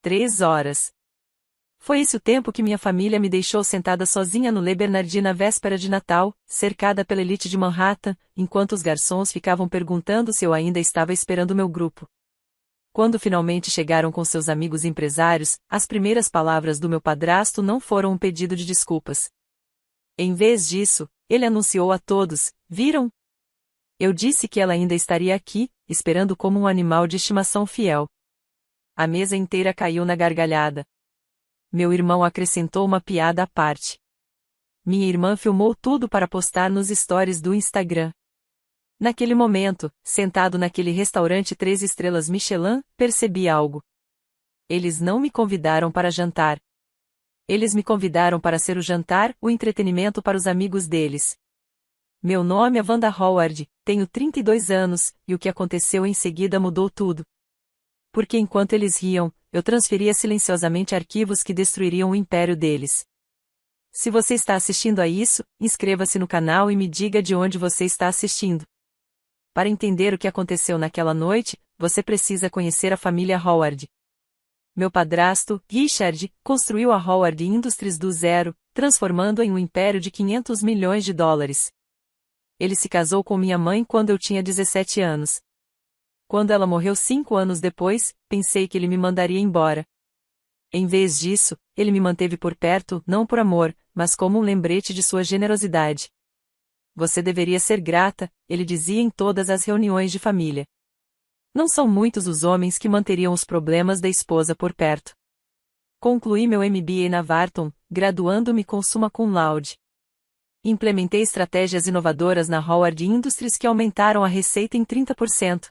3 horas. Foi esse o tempo que minha família me deixou sentada sozinha no Le Bernardi na véspera de Natal, cercada pela elite de Manhattan, enquanto os garçons ficavam perguntando se eu ainda estava esperando meu grupo. Quando finalmente chegaram com seus amigos empresários, as primeiras palavras do meu padrasto não foram um pedido de desculpas. Em vez disso, ele anunciou a todos: viram? Eu disse que ela ainda estaria aqui, esperando como um animal de estimação fiel. A mesa inteira caiu na gargalhada. Meu irmão acrescentou uma piada à parte. Minha irmã filmou tudo para postar nos stories do Instagram. Naquele momento, sentado naquele restaurante 3 estrelas Michelin, percebi algo. Eles não me convidaram para jantar. Eles me convidaram para ser o jantar, o entretenimento para os amigos deles. Meu nome é Wanda Howard, tenho 32 anos, e o que aconteceu em seguida mudou tudo. Porque enquanto eles riam, eu transferia silenciosamente arquivos que destruiriam o império deles. Se você está assistindo a isso, inscreva-se no canal e me diga de onde você está assistindo. Para entender o que aconteceu naquela noite, você precisa conhecer a família Howard. Meu padrasto, Richard, construiu a Howard Industries do zero, transformando-a em um império de 500 milhões de dólares. Ele se casou com minha mãe quando eu tinha 17 anos. Quando ela morreu 5 anos depois, pensei que ele me mandaria embora. Em vez disso, ele me manteve por perto, não por amor, mas como um lembrete de sua generosidade. Você deveria ser grata, ele dizia em todas as reuniões de família. Não são muitos os homens que manteriam os problemas da esposa por perto. Concluí meu MBA na Wharton, graduando-me com summa cum laude. Implementei estratégias inovadoras na Howard Industries que aumentaram a receita em 30%.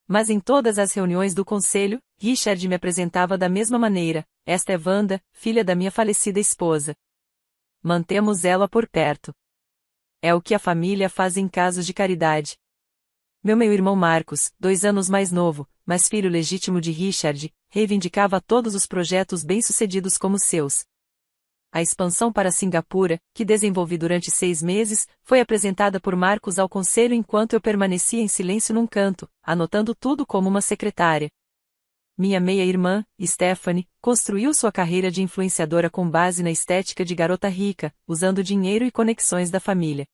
Mas em todas as reuniões do conselho, Richard me apresentava da mesma maneira: esta é Wanda, filha da minha falecida esposa. Mantemos ela por perto. É o que a família faz em casos de caridade. Meu irmão Marcos, 2 anos mais novo, mas filho legítimo de Richard, reivindicava todos os projetos bem-sucedidos como seus. A expansão para Singapura, que desenvolvi durante 6 meses, foi apresentada por Marcos ao conselho enquanto eu permanecia em silêncio num canto, anotando tudo como uma secretária. Minha meia-irmã, Stephanie, construiu sua carreira de influenciadora com base na estética de garota rica, usando dinheiro e conexões da família.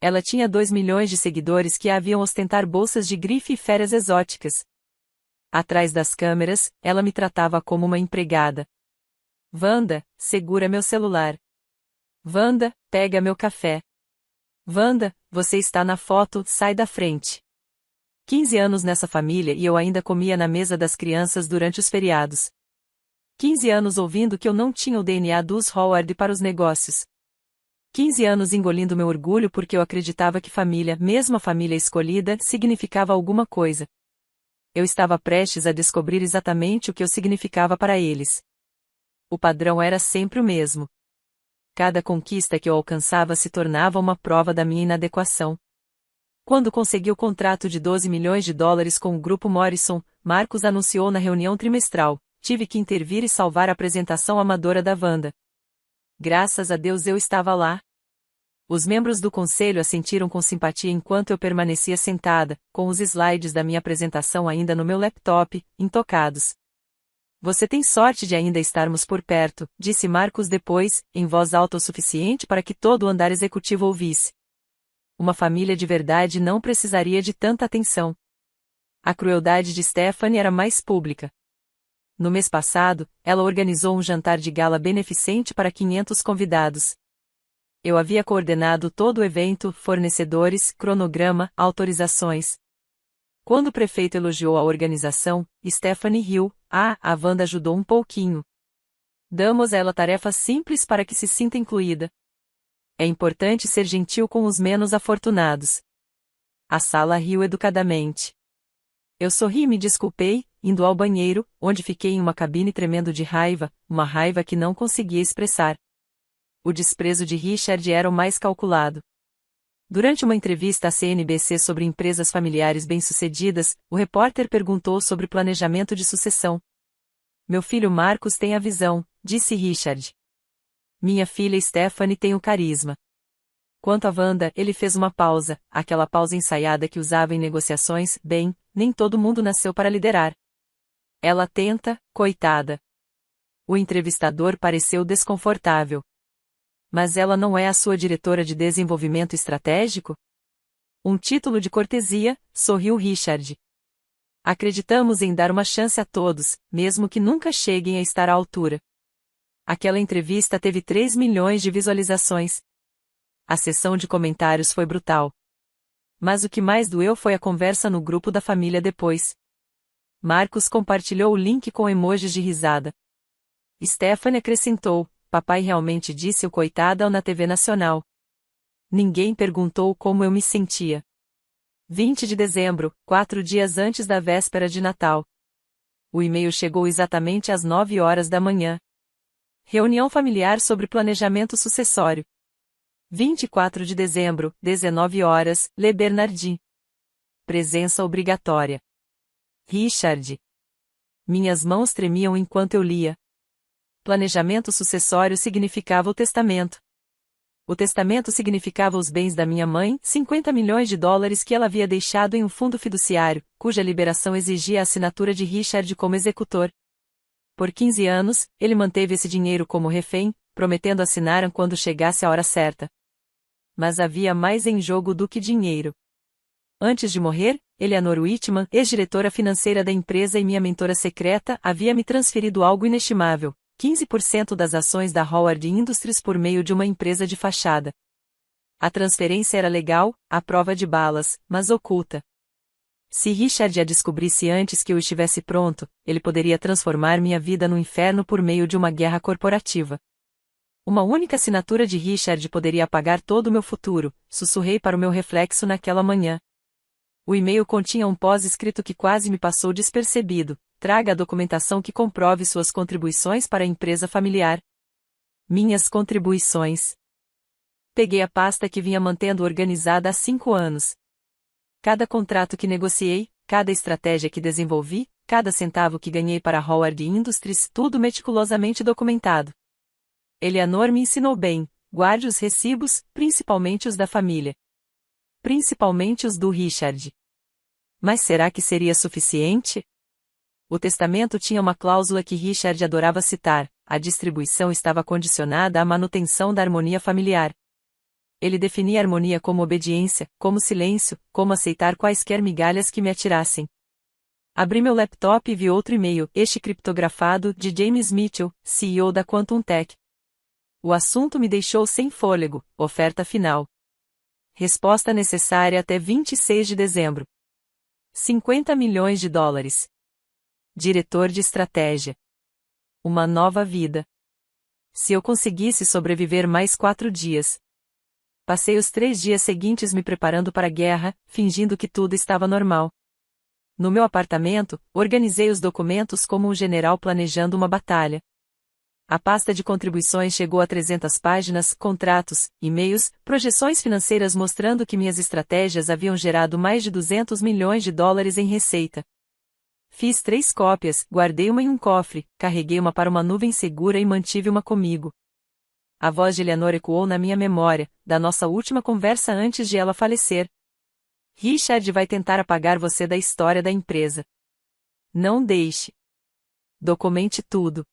Ela tinha 2 milhões de seguidores que a haviam ostentar bolsas de grife e férias exóticas. Atrás das câmeras, ela me tratava como uma empregada. Wanda, segura meu celular. Wanda, pega meu café. Wanda, você está na foto, sai da frente. 15 anos nessa família e eu ainda comia na mesa das crianças durante os feriados. 15 anos ouvindo que eu não tinha o DNA dos Howard para os negócios. 15 anos engolindo meu orgulho porque eu acreditava que família, mesmo a família escolhida, significava alguma coisa. Eu estava prestes a descobrir exatamente o que eu significava para eles. O padrão era sempre o mesmo. Cada conquista que eu alcançava se tornava uma prova da minha inadequação. Quando consegui o contrato de 12 milhões de dólares com o Grupo Morrison, Marcos anunciou na reunião trimestral: tive que intervir e salvar a apresentação amadora da Wanda. Graças a Deus eu estava lá. Os membros do conselho assentiram com simpatia enquanto eu permanecia sentada, com os slides da minha apresentação ainda no meu laptop, intocados. Você tem sorte de ainda estarmos por perto, disse Marcos depois, em voz alta o suficiente para que todo o andar executivo ouvisse. Uma família de verdade não precisaria de tanta atenção. A crueldade de Stephanie era mais pública. No mês passado, ela organizou um jantar de gala beneficente para 500 convidados. Eu havia coordenado todo o evento, fornecedores, cronograma, autorizações. Quando o prefeito elogiou a organização, Stephanie riu: a Wanda ajudou um pouquinho. Damos a ela tarefas simples para que se sinta incluída. É importante ser gentil com os menos afortunados. A sala riu educadamente. Eu sorri e me desculpei, indo ao banheiro, onde fiquei em uma cabine tremendo de raiva, uma raiva que não conseguia expressar. O desprezo de Richard era o mais calculado. Durante uma entrevista à CNBC sobre empresas familiares bem-sucedidas, o repórter perguntou sobre planejamento de sucessão. Meu filho Marcos tem a visão, disse Richard. Minha filha Stephanie tem o carisma. Quanto a Wanda, ele fez uma pausa, aquela pausa ensaiada que usava em negociações: bem, nem todo mundo nasceu para liderar. Ela tenta, coitada. O entrevistador pareceu desconfortável. Mas ela não é a sua diretora de desenvolvimento estratégico? Um título de cortesia, sorriu Richard. Acreditamos em dar uma chance a todos, mesmo que nunca cheguem a estar à altura. Aquela entrevista teve 3 milhões de visualizações. A sessão de comentários foi brutal. Mas o que mais doeu foi a conversa no grupo da família depois. Marcos compartilhou o link com emojis de risada. Stephanie acrescentou, papai realmente disse o coitado na TV Nacional. Ninguém perguntou como eu me sentia. 20 de dezembro, 4 dias antes da véspera de Natal. O e-mail chegou exatamente às 9 horas da manhã. Reunião familiar sobre planejamento sucessório. 24 de dezembro, 19 horas, Le Bernardin. Presença obrigatória. Richard. Minhas mãos tremiam enquanto eu lia. Planejamento sucessório significava o testamento. O testamento significava os bens da minha mãe, 50 milhões de dólares que ela havia deixado em um fundo fiduciário, cuja liberação exigia a assinatura de Richard como executor. Por 15 anos, ele manteve esse dinheiro como refém, prometendo assinar quando chegasse a hora certa. Mas havia mais em jogo do que dinheiro. Antes de morrer, Eleanor Whitman, ex-diretora financeira da empresa e minha mentora secreta, havia me transferido algo inestimável. 15% das ações da Howard Industries por meio de uma empresa de fachada. A transferência era legal, à prova de balas, mas oculta. Se Richard a descobrisse antes que eu estivesse pronto, ele poderia transformar minha vida no inferno por meio de uma guerra corporativa. Uma única assinatura de Richard poderia apagar todo o meu futuro, sussurrei para o meu reflexo naquela manhã. O e-mail continha um pós-escrito que quase me passou despercebido. Traga a documentação que comprove suas contribuições para a empresa familiar. Minhas contribuições. Peguei a pasta que vinha mantendo organizada há 5 anos. Cada contrato que negociei, cada estratégia que desenvolvi, cada centavo que ganhei para a Howard Industries, tudo meticulosamente documentado. Eleanor me ensinou bem, guarde os recibos, principalmente os da família. Principalmente os do Richard. Mas será que seria suficiente? O testamento tinha uma cláusula que Richard adorava citar: a distribuição estava condicionada à manutenção da harmonia familiar. Ele definia a harmonia como obediência, como silêncio, como aceitar quaisquer migalhas que me atirassem. Abri meu laptop e vi outro e-mail, este criptografado, de James Mitchell, CEO da Quantum Tech. O assunto me deixou sem fôlego, oferta final. Resposta necessária até 26 de dezembro. 50 milhões de dólares. Diretor de estratégia. Uma nova vida. Se eu conseguisse sobreviver mais 4 dias. Passei os 3 dias seguintes me preparando para a guerra, fingindo que tudo estava normal. No meu apartamento, organizei os documentos como um general planejando uma batalha. A pasta de contribuições chegou a 300 páginas, contratos, e-mails, projeções financeiras mostrando que minhas estratégias haviam gerado mais de 200 milhões de dólares em receita. Fiz 3 cópias, guardei uma em um cofre, carreguei uma para uma nuvem segura e mantive uma comigo. A voz de Eleanor ecoou na minha memória, da nossa última conversa antes de ela falecer. Richard vai tentar apagar você da história da empresa. Não deixe. Documente tudo.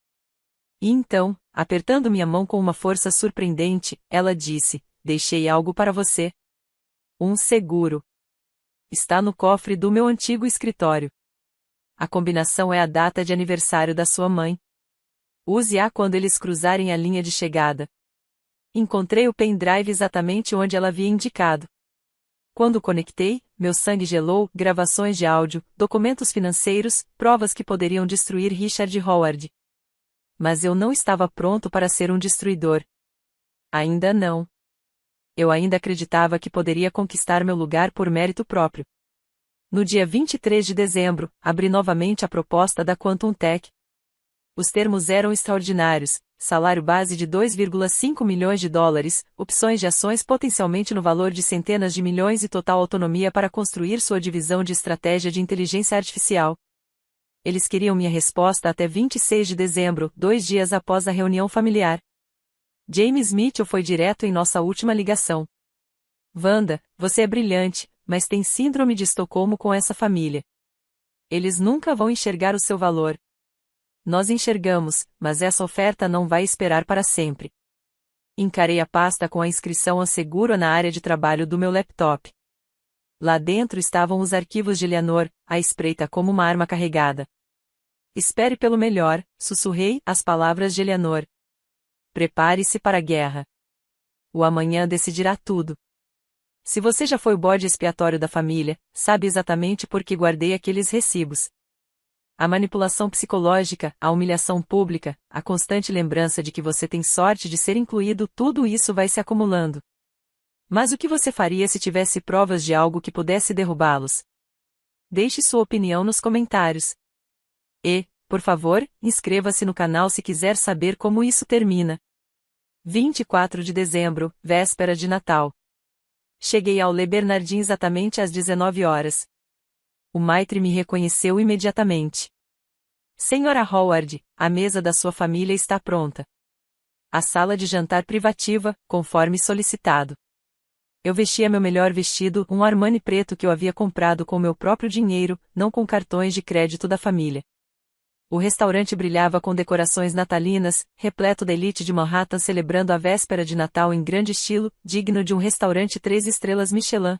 E então, apertando minha mão com uma força surpreendente, ela disse: deixei algo para você. Um seguro. Está no cofre do meu antigo escritório. A combinação é a data de aniversário da sua mãe. Use-a quando eles cruzarem a linha de chegada. Encontrei o pendrive exatamente onde ela havia indicado. Quando conectei, meu sangue gelou, gravações de áudio, documentos financeiros, provas que poderiam destruir Richard Howard. Mas eu não estava pronto para ser um destruidor. Ainda não. Eu ainda acreditava que poderia conquistar meu lugar por mérito próprio. No dia 23 de dezembro, abri novamente a proposta da Quantum Tech. Os termos eram extraordinários: salário base de 2,5 milhões de dólares, opções de ações potencialmente no valor de centenas de milhões e total autonomia para construir sua divisão de estratégia de inteligência artificial. Eles queriam minha resposta até 26 de dezembro, 2 dias após a reunião familiar. James Mitchell foi direto em nossa última ligação. Wanda, você é brilhante, mas tem síndrome de Estocolmo com essa família. Eles nunca vão enxergar o seu valor. Nós enxergamos, mas essa oferta não vai esperar para sempre. Encarei a pasta com a inscrição a seguro na área de trabalho do meu laptop. Lá dentro estavam os arquivos de Eleanor, à espreita como uma arma carregada. Espere pelo melhor, sussurrei as palavras de Eleanor. Prepare-se para a guerra. O amanhã decidirá tudo. Se você já foi o bode expiatório da família, sabe exatamente por que guardei aqueles recibos. A manipulação psicológica, a humilhação pública, a constante lembrança de que você tem sorte de ser incluído, tudo isso vai se acumulando. Mas o que você faria se tivesse provas de algo que pudesse derrubá-los? Deixe sua opinião nos comentários. E, por favor, inscreva-se no canal se quiser saber como isso termina. 24 de dezembro, véspera de Natal. Cheguei ao Le Bernardin exatamente às 19 horas. O maitre me reconheceu imediatamente. Senhora Howard, a mesa da sua família está pronta. A sala de jantar privativa, conforme solicitado. Eu vestia meu melhor vestido, um Armani preto que eu havia comprado com meu próprio dinheiro, não com cartões de crédito da família. O restaurante brilhava com decorações natalinas, repleto da elite de Manhattan celebrando a véspera de Natal em grande estilo, digno de um restaurante 3 estrelas Michelin.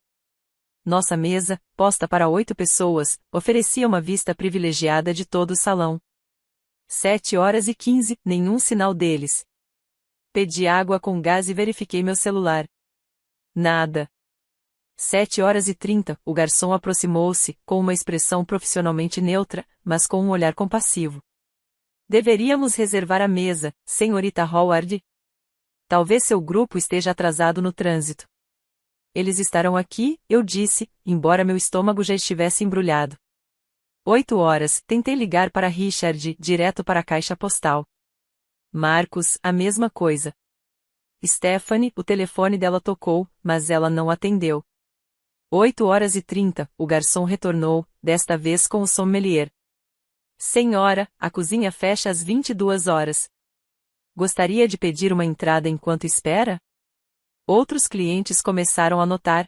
Nossa mesa, posta para 8 pessoas, oferecia uma vista privilegiada de todo o salão. 7h15, nenhum sinal deles. Pedi água com gás e verifiquei meu celular. Nada. 7h30, o garçom aproximou-se, com uma expressão profissionalmente neutra, mas com um olhar compassivo. Deveríamos reservar a mesa, senhorita Howard? Talvez seu grupo esteja atrasado no trânsito. Eles estarão aqui, eu disse, embora meu estômago já estivesse embrulhado. 8h, tentei ligar para Richard, direto para a caixa postal. Marcos, a mesma coisa. Stephanie, o telefone dela tocou, mas ela não atendeu. 8h30, o garçom retornou, desta vez com o sommelier. Senhora, a cozinha fecha às 22h. Gostaria de pedir uma entrada enquanto espera? Outros clientes começaram a notar.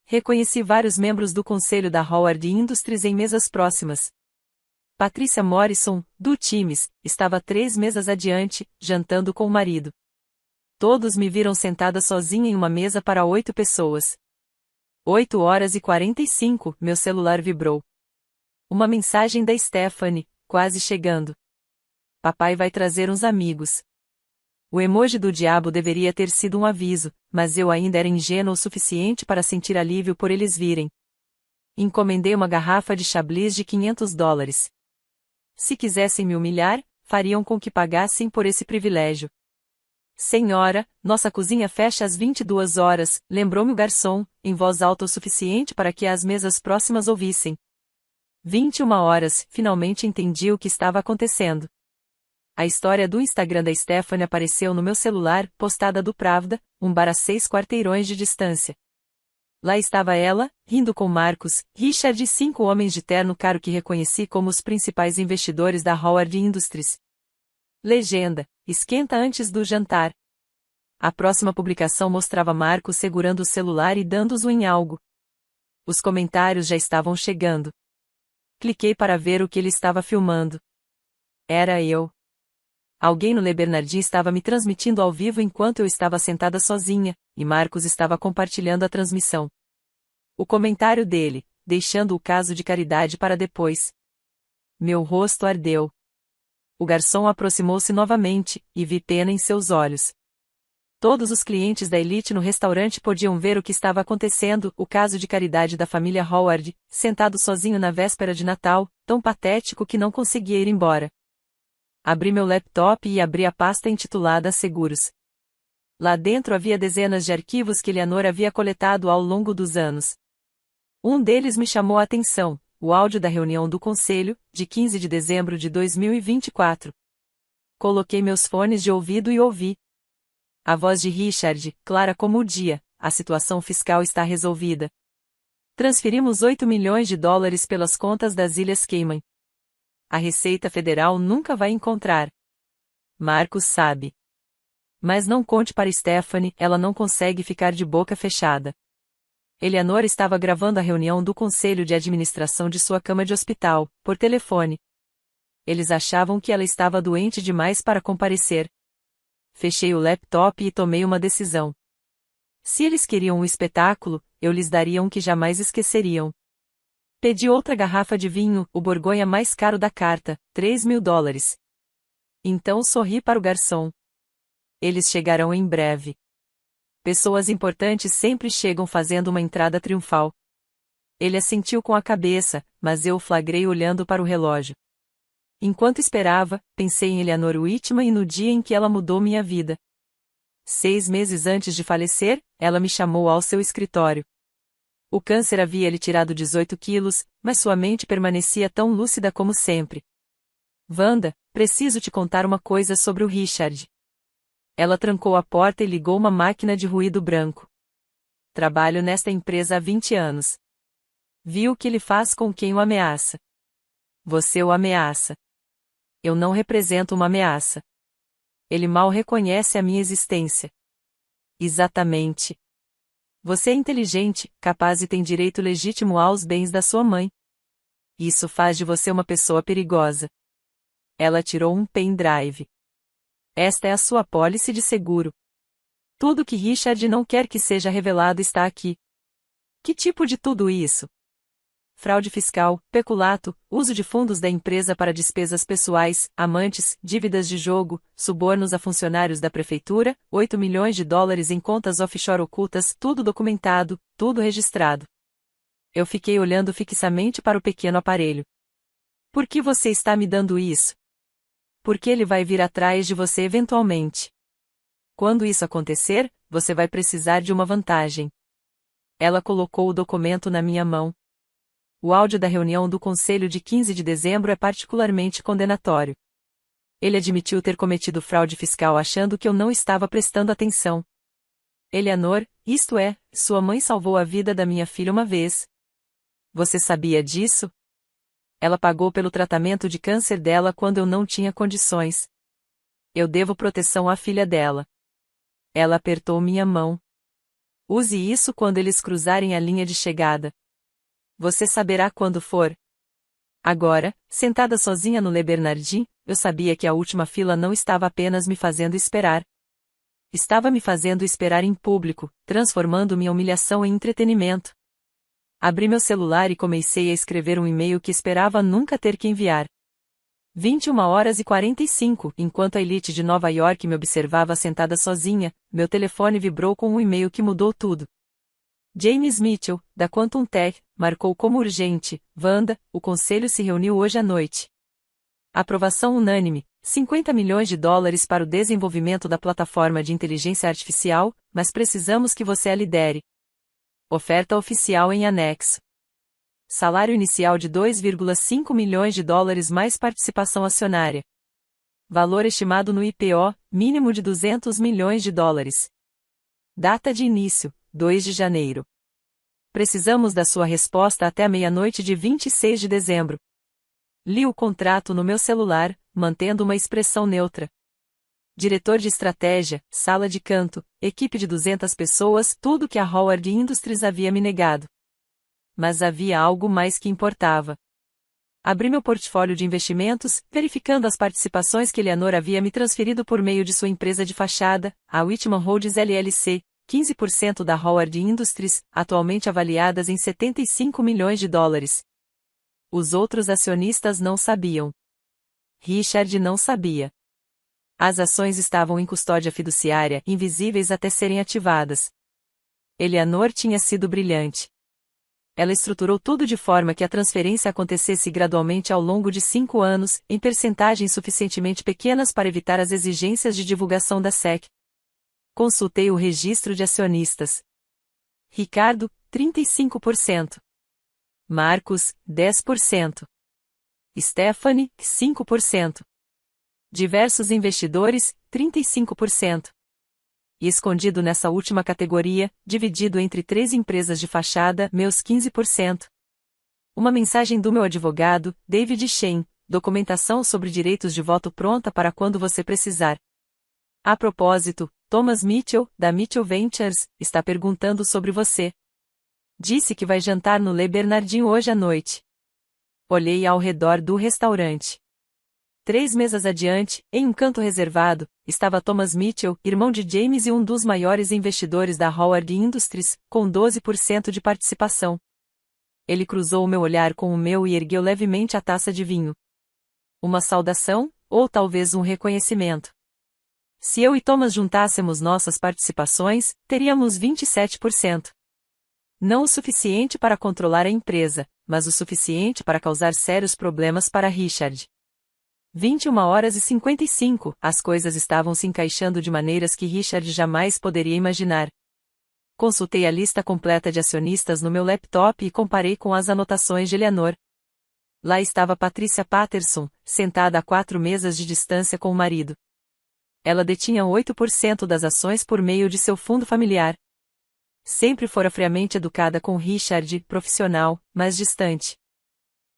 Reconheci vários membros do conselho da Howard Industries em mesas próximas. Patrícia Morrison, do Times, estava 3 mesas adiante, jantando com o marido. Todos me viram sentada sozinha em uma mesa para 8 pessoas. 8h45, meu celular vibrou. Uma mensagem da Stephanie, quase chegando. Papai vai trazer uns amigos. O emoji do diabo deveria ter sido um aviso, mas eu ainda era ingênuo o suficiente para sentir alívio por eles virem. Encomendei uma garrafa de Chablis de $500. Se quisessem me humilhar, fariam com que pagassem por esse privilégio. Senhora, nossa cozinha fecha às 22h, lembrou-me o garçom, em voz alta o suficiente para que as mesas próximas ouvissem. 21h, finalmente entendi o que estava acontecendo. A história do Instagram da Stephanie apareceu no meu celular, postada do Pravda, um bar a 6 quarteirões de distância. Lá estava ela, rindo com Marcos, Richard e 5 homens de terno caro que reconheci como os principais investidores da Howard Industries. Legenda: esquenta antes do jantar. A próxima publicação mostrava Marcos segurando o celular e dando zoom em algo. Os comentários já estavam chegando. Cliquei para ver o que ele estava filmando. Era eu. Alguém no Le Bernardin estava me transmitindo ao vivo enquanto eu estava sentada sozinha, e Marcos estava compartilhando a transmissão. O comentário dele, deixando o caso de caridade para depois. Meu rosto ardeu. O garçom aproximou-se novamente, e vi pena em seus olhos. Todos os clientes da elite no restaurante podiam ver o que estava acontecendo, o caso de caridade da família Howard, sentado sozinho na véspera de Natal, tão patético que não conseguia ir embora. Abri meu laptop e abri a pasta intitulada Seguros. Lá dentro havia dezenas de arquivos que Eleanor havia coletado ao longo dos anos. Um deles me chamou a atenção, o áudio da reunião do conselho, de 15 de dezembro de 2024. Coloquei meus fones de ouvido e ouvi. A voz de Richard, clara como o dia: a situação fiscal está resolvida. Transferimos $8 milhões pelas contas das Ilhas Cayman. A Receita Federal nunca vai encontrar. Marcos sabe. Mas não conte para Stephanie, ela não consegue ficar de boca fechada. Eleanor estava gravando a reunião do conselho de administração de sua cama de hospital, por telefone. Eles achavam que ela estava doente demais para comparecer. Fechei o laptop e tomei uma decisão. Se eles queriam um espetáculo, eu lhes daria um que jamais esqueceriam. Pedi outra garrafa de vinho, o Borgonha mais caro da carta, $3.000. Então sorri para o garçom. Eles chegarão em breve. Pessoas importantes sempre chegam fazendo uma entrada triunfal. Ele assentiu com a cabeça, mas eu o flagrei olhando para o relógio. Enquanto esperava, pensei em Eleanor Whitman e no dia em que ela mudou minha vida. 6 meses antes de falecer, ela me chamou ao seu escritório. O câncer havia lhe tirado 18 quilos, mas sua mente permanecia tão lúcida como sempre. Wanda, preciso te contar uma coisa sobre o Richard. Ela trancou a porta e ligou uma máquina de ruído branco. Trabalho nesta empresa há 20 anos. Vi o que ele faz com quem o ameaça. Você o ameaça. Eu não represento uma ameaça. Ele mal reconhece a minha existência. Exatamente. Você é inteligente, capaz e tem direito legítimo aos bens da sua mãe. Isso faz de você uma pessoa perigosa. Ela tirou um pendrive. Esta é a sua apólice de seguro. Tudo que Richard não quer que seja revelado está aqui. Que tipo de tudo isso? Fraude fiscal, peculato, uso de fundos da empresa para despesas pessoais, amantes, dívidas de jogo, subornos a funcionários da prefeitura, $8 milhões em contas offshore ocultas, tudo documentado, tudo registrado. Eu fiquei olhando fixamente para o pequeno aparelho. Por que você está me dando isso? Porque ele vai vir atrás de você eventualmente. Quando isso acontecer, você vai precisar de uma vantagem. Ela colocou o documento na minha mão. O áudio da reunião do Conselho de 15 de dezembro é particularmente condenatório. Ele admitiu ter cometido fraude fiscal achando que eu não estava prestando atenção. Eleanor, isto é, sua mãe salvou a vida da minha filha uma vez. Você sabia disso? Ela pagou pelo tratamento de câncer dela quando eu não tinha condições. Eu devo proteção à filha dela. Ela apertou minha mão. Use isso quando eles cruzarem a linha de chegada. Você saberá quando for. Agora, sentada sozinha no Le Bernardin, eu sabia que a última fila não estava apenas me fazendo esperar. Estava me fazendo esperar em público, transformando minha humilhação em entretenimento. Abri meu celular e comecei a escrever um e-mail que esperava nunca ter que enviar. 21h45, enquanto a elite de Nova York me observava sentada sozinha, meu telefone vibrou com um e-mail que mudou tudo. James Mitchell, da Quantum Tech, marcou como urgente: Wanda, o conselho se reuniu hoje à noite. Aprovação unânime, $50 milhões para o desenvolvimento da plataforma de inteligência artificial, mas precisamos que você a lidere. Oferta oficial em anexo. Salário inicial de $2,5 milhões mais participação acionária. Valor estimado no IPO, mínimo de $200 milhões. Data de início, 2 de janeiro. Precisamos da sua resposta até a meia-noite de 26 de dezembro. Li o contrato no meu celular, mantendo uma expressão neutra. Diretor de estratégia, sala de canto, equipe de 200 pessoas, tudo que a Howard Industries havia me negado. Mas havia algo mais que importava. Abri meu portfólio de investimentos, verificando as participações que Eleanor havia me transferido por meio de sua empresa de fachada, a Whitman Holdings LLC, 15% da Howard Industries, atualmente avaliadas em $75 milhões. Os outros acionistas não sabiam. Richard não sabia. As ações estavam em custódia fiduciária, invisíveis até serem ativadas. Eleanor tinha sido brilhante. Ela estruturou tudo de forma que a transferência acontecesse gradualmente ao longo de 5 anos, em percentagens suficientemente pequenas para evitar as exigências de divulgação da SEC. Consultei o registro de acionistas. Ricardo, 35%. Marcos, 10%. Stephanie, 5%. Diversos investidores, 35%. E escondido nessa última categoria, dividido entre 3 empresas de fachada, meus 15%. Uma mensagem do meu advogado, David Shen, documentação sobre direitos de voto pronta para quando você precisar. A propósito, Thomas Mitchell, da Mitchell Ventures, está perguntando sobre você. Disse que vai jantar no Le Bernardin hoje à noite. Olhei ao redor do restaurante. 3 mesas adiante, em um canto reservado, estava Thomas Mitchell, irmão de James e um dos maiores investidores da Howard Industries, com 12% de participação. Ele cruzou o meu olhar com o meu e ergueu levemente a taça de vinho. Uma saudação, ou talvez um reconhecimento. Se eu e Thomas juntássemos nossas participações, teríamos 27%. Não o suficiente para controlar a empresa, mas o suficiente para causar sérios problemas para Richard. 21h55, as coisas estavam se encaixando de maneiras que Richard jamais poderia imaginar. Consultei a lista completa de acionistas no meu laptop e comparei com as anotações de Eleanor. Lá estava Patricia Patterson, sentada a 4 mesas de distância com o marido. Ela detinha 8% das ações por meio de seu fundo familiar. Sempre fora friamente educada com Richard, profissional, mas distante.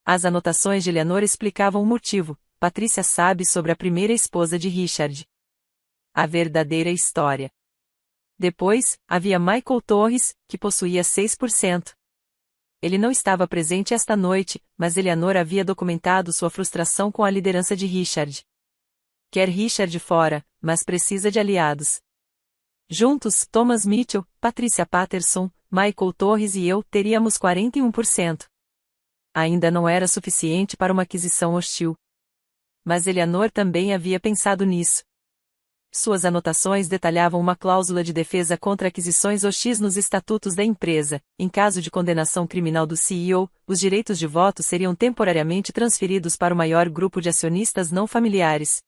As anotações de Eleanor explicavam o motivo. Patricia sabe sobre a primeira esposa de Richard. A verdadeira história. Depois, havia Michael Torres, que possuía 6%. Ele não estava presente esta noite, mas Eleanor havia documentado sua frustração com a liderança de Richard. Quer Richard fora, mas precisa de aliados. Juntos, Thomas Mitchell, Patricia Patterson, Michael Torres e eu teríamos 41%. Ainda não era suficiente para uma aquisição hostil. Mas Eleanor também havia pensado nisso. Suas anotações detalhavam uma cláusula de defesa contra aquisições hostis nos estatutos da empresa. Em caso de condenação criminal do CEO, os direitos de voto seriam temporariamente transferidos para o maior grupo de acionistas não familiares.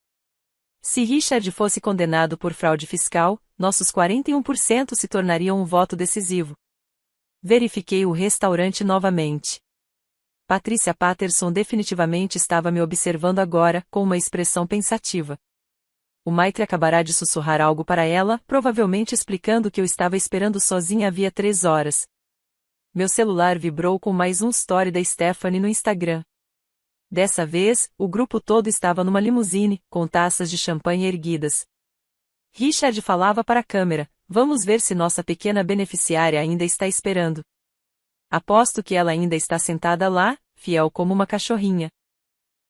Se Richard fosse condenado por fraude fiscal, nossos 41% se tornariam um voto decisivo. Verifiquei o restaurante novamente. Patricia Patterson definitivamente estava me observando agora, com uma expressão pensativa. O Maitre acabará de sussurrar algo para ela, provavelmente explicando que eu estava esperando sozinha havia 3 horas. Meu celular vibrou com mais um story da Stephanie no Instagram. Dessa vez, o grupo todo estava numa limusine, com taças de champanhe erguidas. Richard falava para a câmera: "Vamos ver se nossa pequena beneficiária ainda está esperando. Aposto que ela ainda está sentada lá, fiel como uma cachorrinha."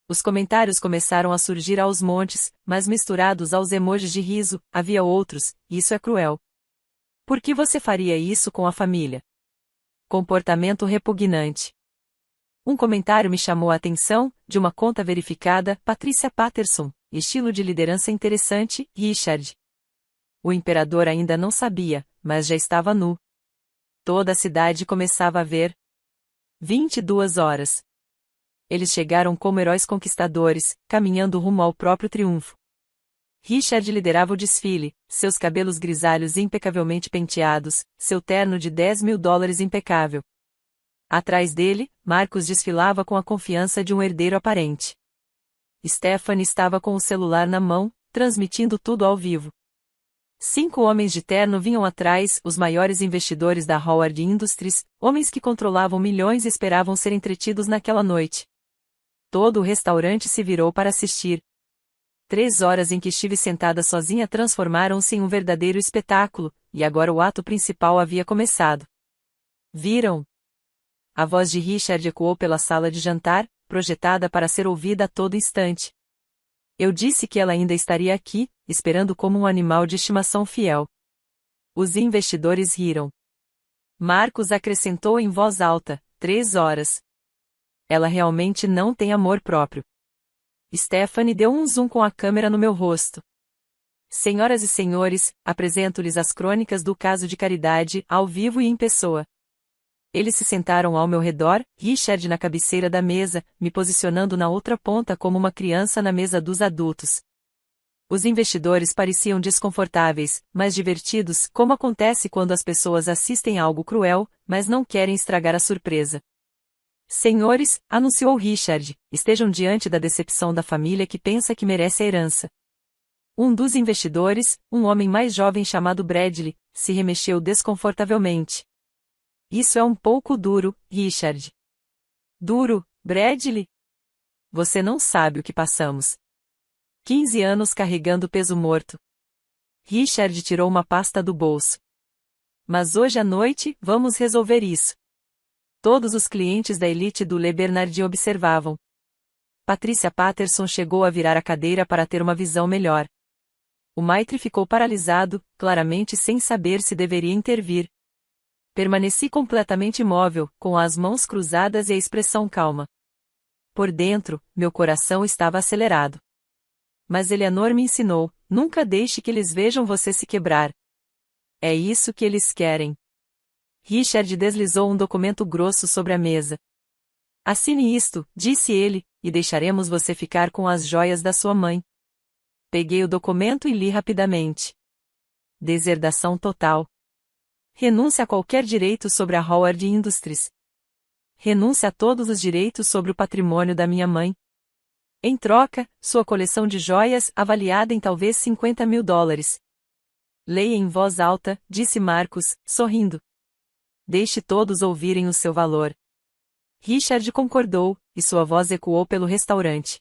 Os comentários começaram a surgir aos montes, mas misturados aos emojis de riso, havia outros: "Isso é cruel. Por que você faria isso com a família? Comportamento repugnante." Um comentário me chamou a atenção, de uma conta verificada: Patricia Patterson, estilo de liderança interessante, Richard. O imperador ainda não sabia, mas já estava nu. Toda a cidade começava a ver. 22 horas. Eles chegaram como heróis conquistadores, caminhando rumo ao próprio triunfo. Richard liderava o desfile, seus cabelos grisalhos impecavelmente penteados, seu terno de $10.000 impecável. Atrás dele, Marcus desfilava com a confiança de um herdeiro aparente. Stephanie estava com o celular na mão, transmitindo tudo ao vivo. 5 homens de terno vinham atrás, os maiores investidores da Howard Industries, homens que controlavam milhões e esperavam ser entretidos naquela noite. Todo o restaurante se virou para assistir. 3 horas em que estive sentada sozinha transformaram-se em um verdadeiro espetáculo, e agora o ato principal havia começado. Viram? A voz de Richard ecoou pela sala de jantar, projetada para ser ouvida a todo instante. Eu disse que ela ainda estaria aqui, esperando como um animal de estimação fiel. Os investidores riram. Marcus acrescentou em voz alta: 3 horas. Ela realmente não tem amor próprio. Stephanie deu um zoom com a câmera no meu rosto. Senhoras e senhores, apresento-lhes as crônicas do caso de caridade, ao vivo e em pessoa. Eles se sentaram ao meu redor, Richard na cabeceira da mesa, me posicionando na outra ponta como uma criança na mesa dos adultos. Os investidores pareciam desconfortáveis, mas divertidos, como acontece quando as pessoas assistem a algo cruel, mas não querem estragar a surpresa. Senhores, anunciou Richard, estejam diante da decepção da família que pensa que merece a herança. Um dos investidores, um homem mais jovem chamado Bradley, se remexeu desconfortavelmente. Isso é um pouco duro, Richard. Duro, Bradley? Você não sabe o que passamos. 15 anos carregando peso morto. Richard tirou uma pasta do bolso. Mas hoje à noite, vamos resolver isso. Todos os clientes da elite do Le Bernardin observavam. Patrícia Patterson chegou a virar a cadeira para ter uma visão melhor. O Maitre ficou paralisado, claramente sem saber se deveria intervir. Permaneci completamente imóvel, com as mãos cruzadas e a expressão calma. Por dentro, meu coração estava acelerado. Mas Eleanor me ensinou: nunca deixe que eles vejam você se quebrar. É isso que eles querem. Richard deslizou um documento grosso sobre a mesa. Assine isto, disse ele, e deixaremos você ficar com as joias da sua mãe. Peguei o documento e li rapidamente. Deserdação total. Renúncia a qualquer direito sobre a Howard Industries. Renúncia a todos os direitos sobre o patrimônio da minha mãe. Em troca, sua coleção de joias, avaliada em talvez $50.000. Leia em voz alta, disse Marcus, sorrindo. Deixe todos ouvirem o seu valor. Richard concordou, e sua voz ecoou pelo restaurante.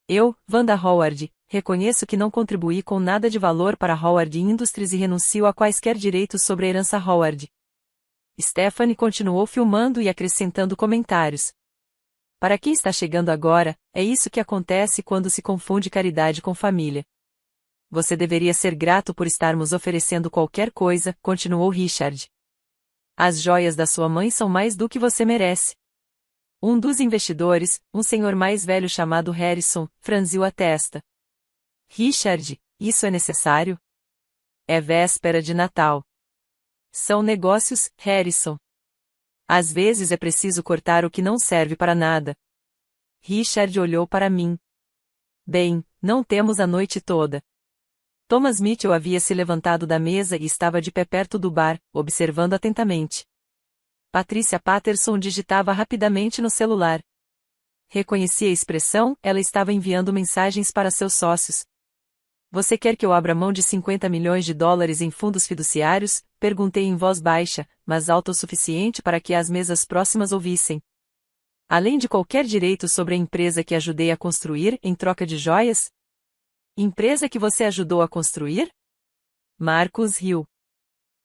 Eu, Wanda Howard, reconheço que não contribuí com nada de valor para Howard Industries e renuncio a quaisquer direitos sobre a herança Howard. Stephanie continuou filmando e acrescentando comentários. Para quem está chegando agora, é isso que acontece quando se confunde caridade com família. Você deveria ser grato por estarmos oferecendo qualquer coisa, continuou Richard. As joias da sua mãe são mais do que você merece. Um dos investidores, um senhor mais velho chamado Harrison, franziu a testa. Richard, isso é necessário? É véspera de Natal. São negócios, Harrison. Às vezes é preciso cortar o que não serve para nada. Richard olhou para mim. Bem, não temos a noite toda. Thomas Mitchell havia se levantado da mesa e estava de pé perto do bar, observando atentamente. Patrícia Patterson digitava rapidamente no celular. Reconheci a expressão, ela estava enviando mensagens para seus sócios. Você quer que eu abra mão de $50 milhões em fundos fiduciários? Perguntei em voz baixa, mas alta o suficiente para que as mesas próximas ouvissem. Além de qualquer direito sobre a empresa que ajudei a construir em troca de joias? Empresa que você ajudou a construir? Marcus riu.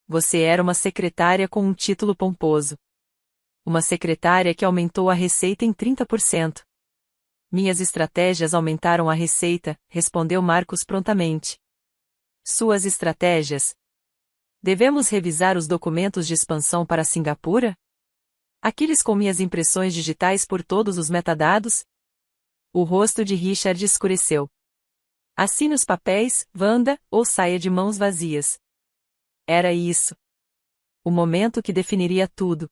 Você era uma secretária com um título pomposo. Uma secretária que aumentou a receita em 30%. Minhas estratégias aumentaram a receita, respondeu Marcus prontamente. Suas estratégias? Devemos revisar os documentos de expansão para Singapura? Aqueles com minhas impressões digitais por todos os metadados? O rosto de Richard escureceu. Assine os papéis, Wanda, ou saia de mãos vazias. Era isso. O momento que definiria tudo.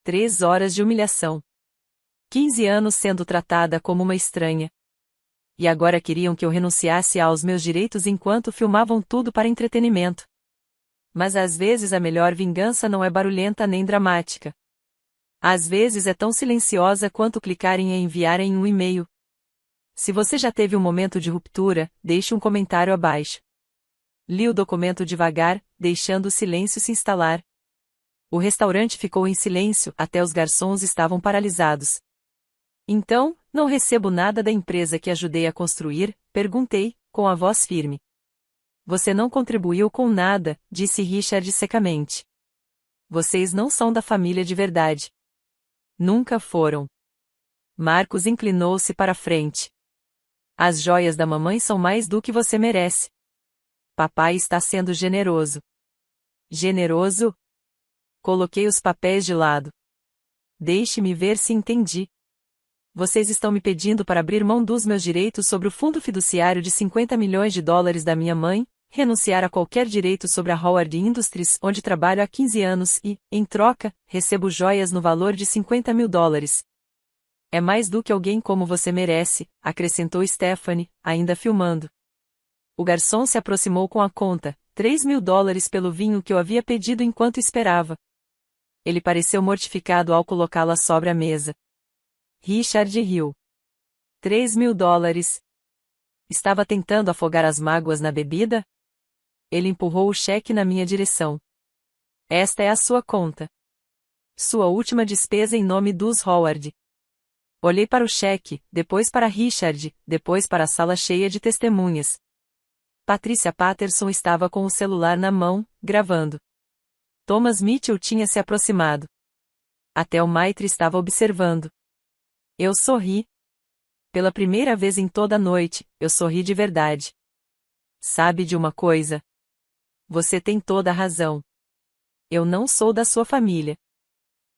3 horas de humilhação. 15 anos sendo tratada como uma estranha. E agora queriam que eu renunciasse aos meus direitos enquanto filmavam tudo para entretenimento. Mas às vezes a melhor vingança não é barulhenta nem dramática. Às vezes é tão silenciosa quanto clicar em enviar em um e-mail. Se você já teve um momento de ruptura, deixe um comentário abaixo. Li o documento devagar, deixando o silêncio se instalar. O restaurante ficou em silêncio, até os garçons estavam paralisados. Então, não recebo nada da empresa que ajudei a construir? Perguntei, com a voz firme. Você não contribuiu com nada, disse Richard secamente. Vocês não são da família de verdade. Nunca foram. Marcus inclinou-se para a frente. As joias da mamãe são mais do que você merece. Papai está sendo generoso. Generoso? Coloquei os papéis de lado. Deixe-me ver se entendi. Vocês estão me pedindo para abrir mão dos meus direitos sobre o fundo fiduciário de $50 milhões da minha mãe, renunciar a qualquer direito sobre a Howard Industries, onde trabalho há 15 anos e, em troca, recebo joias no valor de $50.000. É mais do que alguém como você merece, acrescentou Stephanie, ainda filmando. O garçom se aproximou com a conta, $3.000 pelo vinho que eu havia pedido enquanto esperava. Ele pareceu mortificado ao colocá-la sobre a mesa. Richard riu. $3.000. Estava tentando afogar as mágoas na bebida? Ele empurrou o cheque na minha direção. Esta é a sua conta. Sua última despesa em nome dos Howard. Olhei para o cheque, depois para Richard, depois para a sala cheia de testemunhas. Patrícia Patterson estava com o celular na mão, gravando. Thomas Mitchell tinha se aproximado. Até o Maitre estava observando. Eu sorri. Pela primeira vez em toda a noite, eu sorri de verdade. Sabe de uma coisa? Você tem toda a razão. Eu não sou da sua família.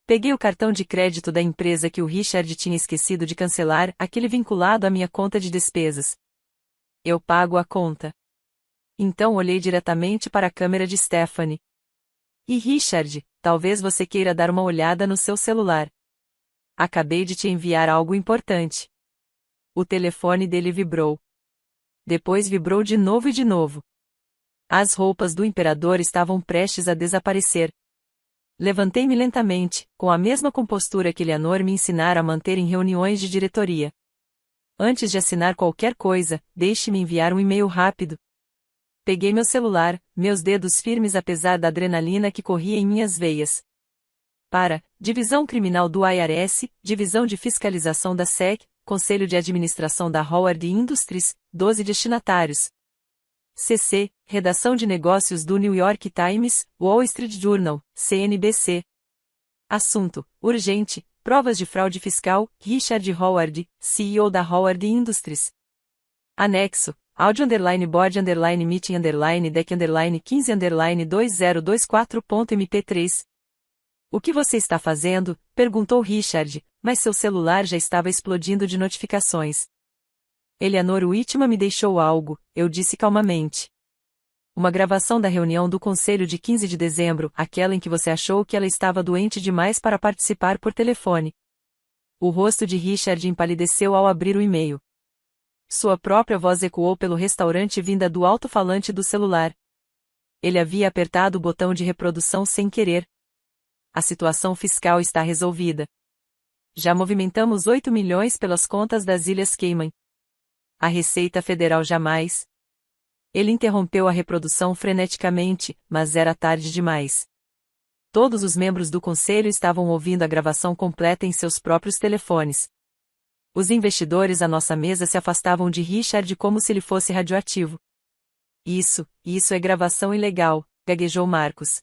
Peguei o cartão de crédito da empresa que o Richard tinha esquecido de cancelar, aquele vinculado à minha conta de despesas. Eu pago a conta. Então olhei diretamente para a câmera de Stephanie. E Richard, talvez você queira dar uma olhada no seu celular. Acabei de te enviar algo importante. O telefone dele vibrou. Depois vibrou de novo e de novo. As roupas do imperador estavam prestes a desaparecer. Levantei-me lentamente, com a mesma compostura que Eleanor me ensinara a manter em reuniões de diretoria. Antes de assinar qualquer coisa, deixe-me enviar um e-mail rápido. Peguei meu celular, meus dedos firmes apesar da adrenalina que corria em minhas veias. Para, Divisão Criminal do IRS, Divisão de Fiscalização da SEC, Conselho de Administração da Howard Industries, 12 destinatários. CC, Redação de Negócios do New York Times, Wall Street Journal, CNBC. Assunto, urgente, provas de fraude fiscal, Richard Howard, CEO da Howard Industries. Anexo, áudio board meeting deck 15 2024.mp3. O que você está fazendo? Perguntou Richard, mas seu celular já estava explodindo de notificações. Eleanor Whitman me deixou algo, eu disse calmamente. Uma gravação da reunião do conselho de 15 de dezembro, aquela em que você achou que ela estava doente demais para participar por telefone. O rosto de Richard empalideceu ao abrir o e-mail. Sua própria voz ecoou pelo restaurante vinda do alto-falante do celular. Ele havia apertado o botão de reprodução sem querer. A situação fiscal está resolvida. Já movimentamos 8 milhões pelas contas das Ilhas Cayman. A Receita Federal jamais. Ele interrompeu a reprodução freneticamente, mas era tarde demais. Todos os membros do conselho estavam ouvindo a gravação completa em seus próprios telefones. Os investidores à nossa mesa se afastavam de Richard como se ele fosse radioativo. Isso é gravação ilegal, gaguejou Marcos.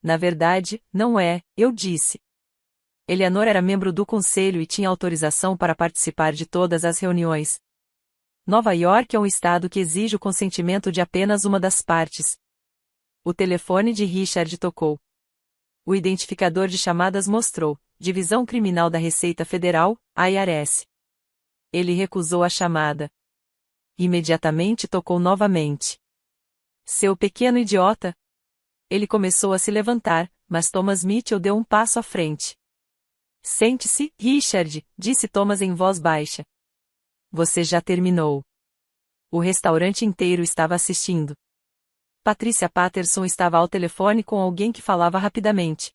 Na verdade, não é, eu disse. Eleanor era membro do conselho e tinha autorização para participar de todas as reuniões. Nova York é um estado que exige o consentimento de apenas uma das partes. O telefone de Richard tocou. O identificador de chamadas mostrou, Divisão Criminal da Receita Federal, IRS. Ele recusou a chamada. Imediatamente tocou novamente. Seu pequeno idiota! Ele começou a se levantar, mas Thomas Mitchell deu um passo à frente. Sente-se, Richard, disse Thomas em voz baixa. Você já terminou. O restaurante inteiro estava assistindo. Patricia Patterson estava ao telefone com alguém que falava rapidamente.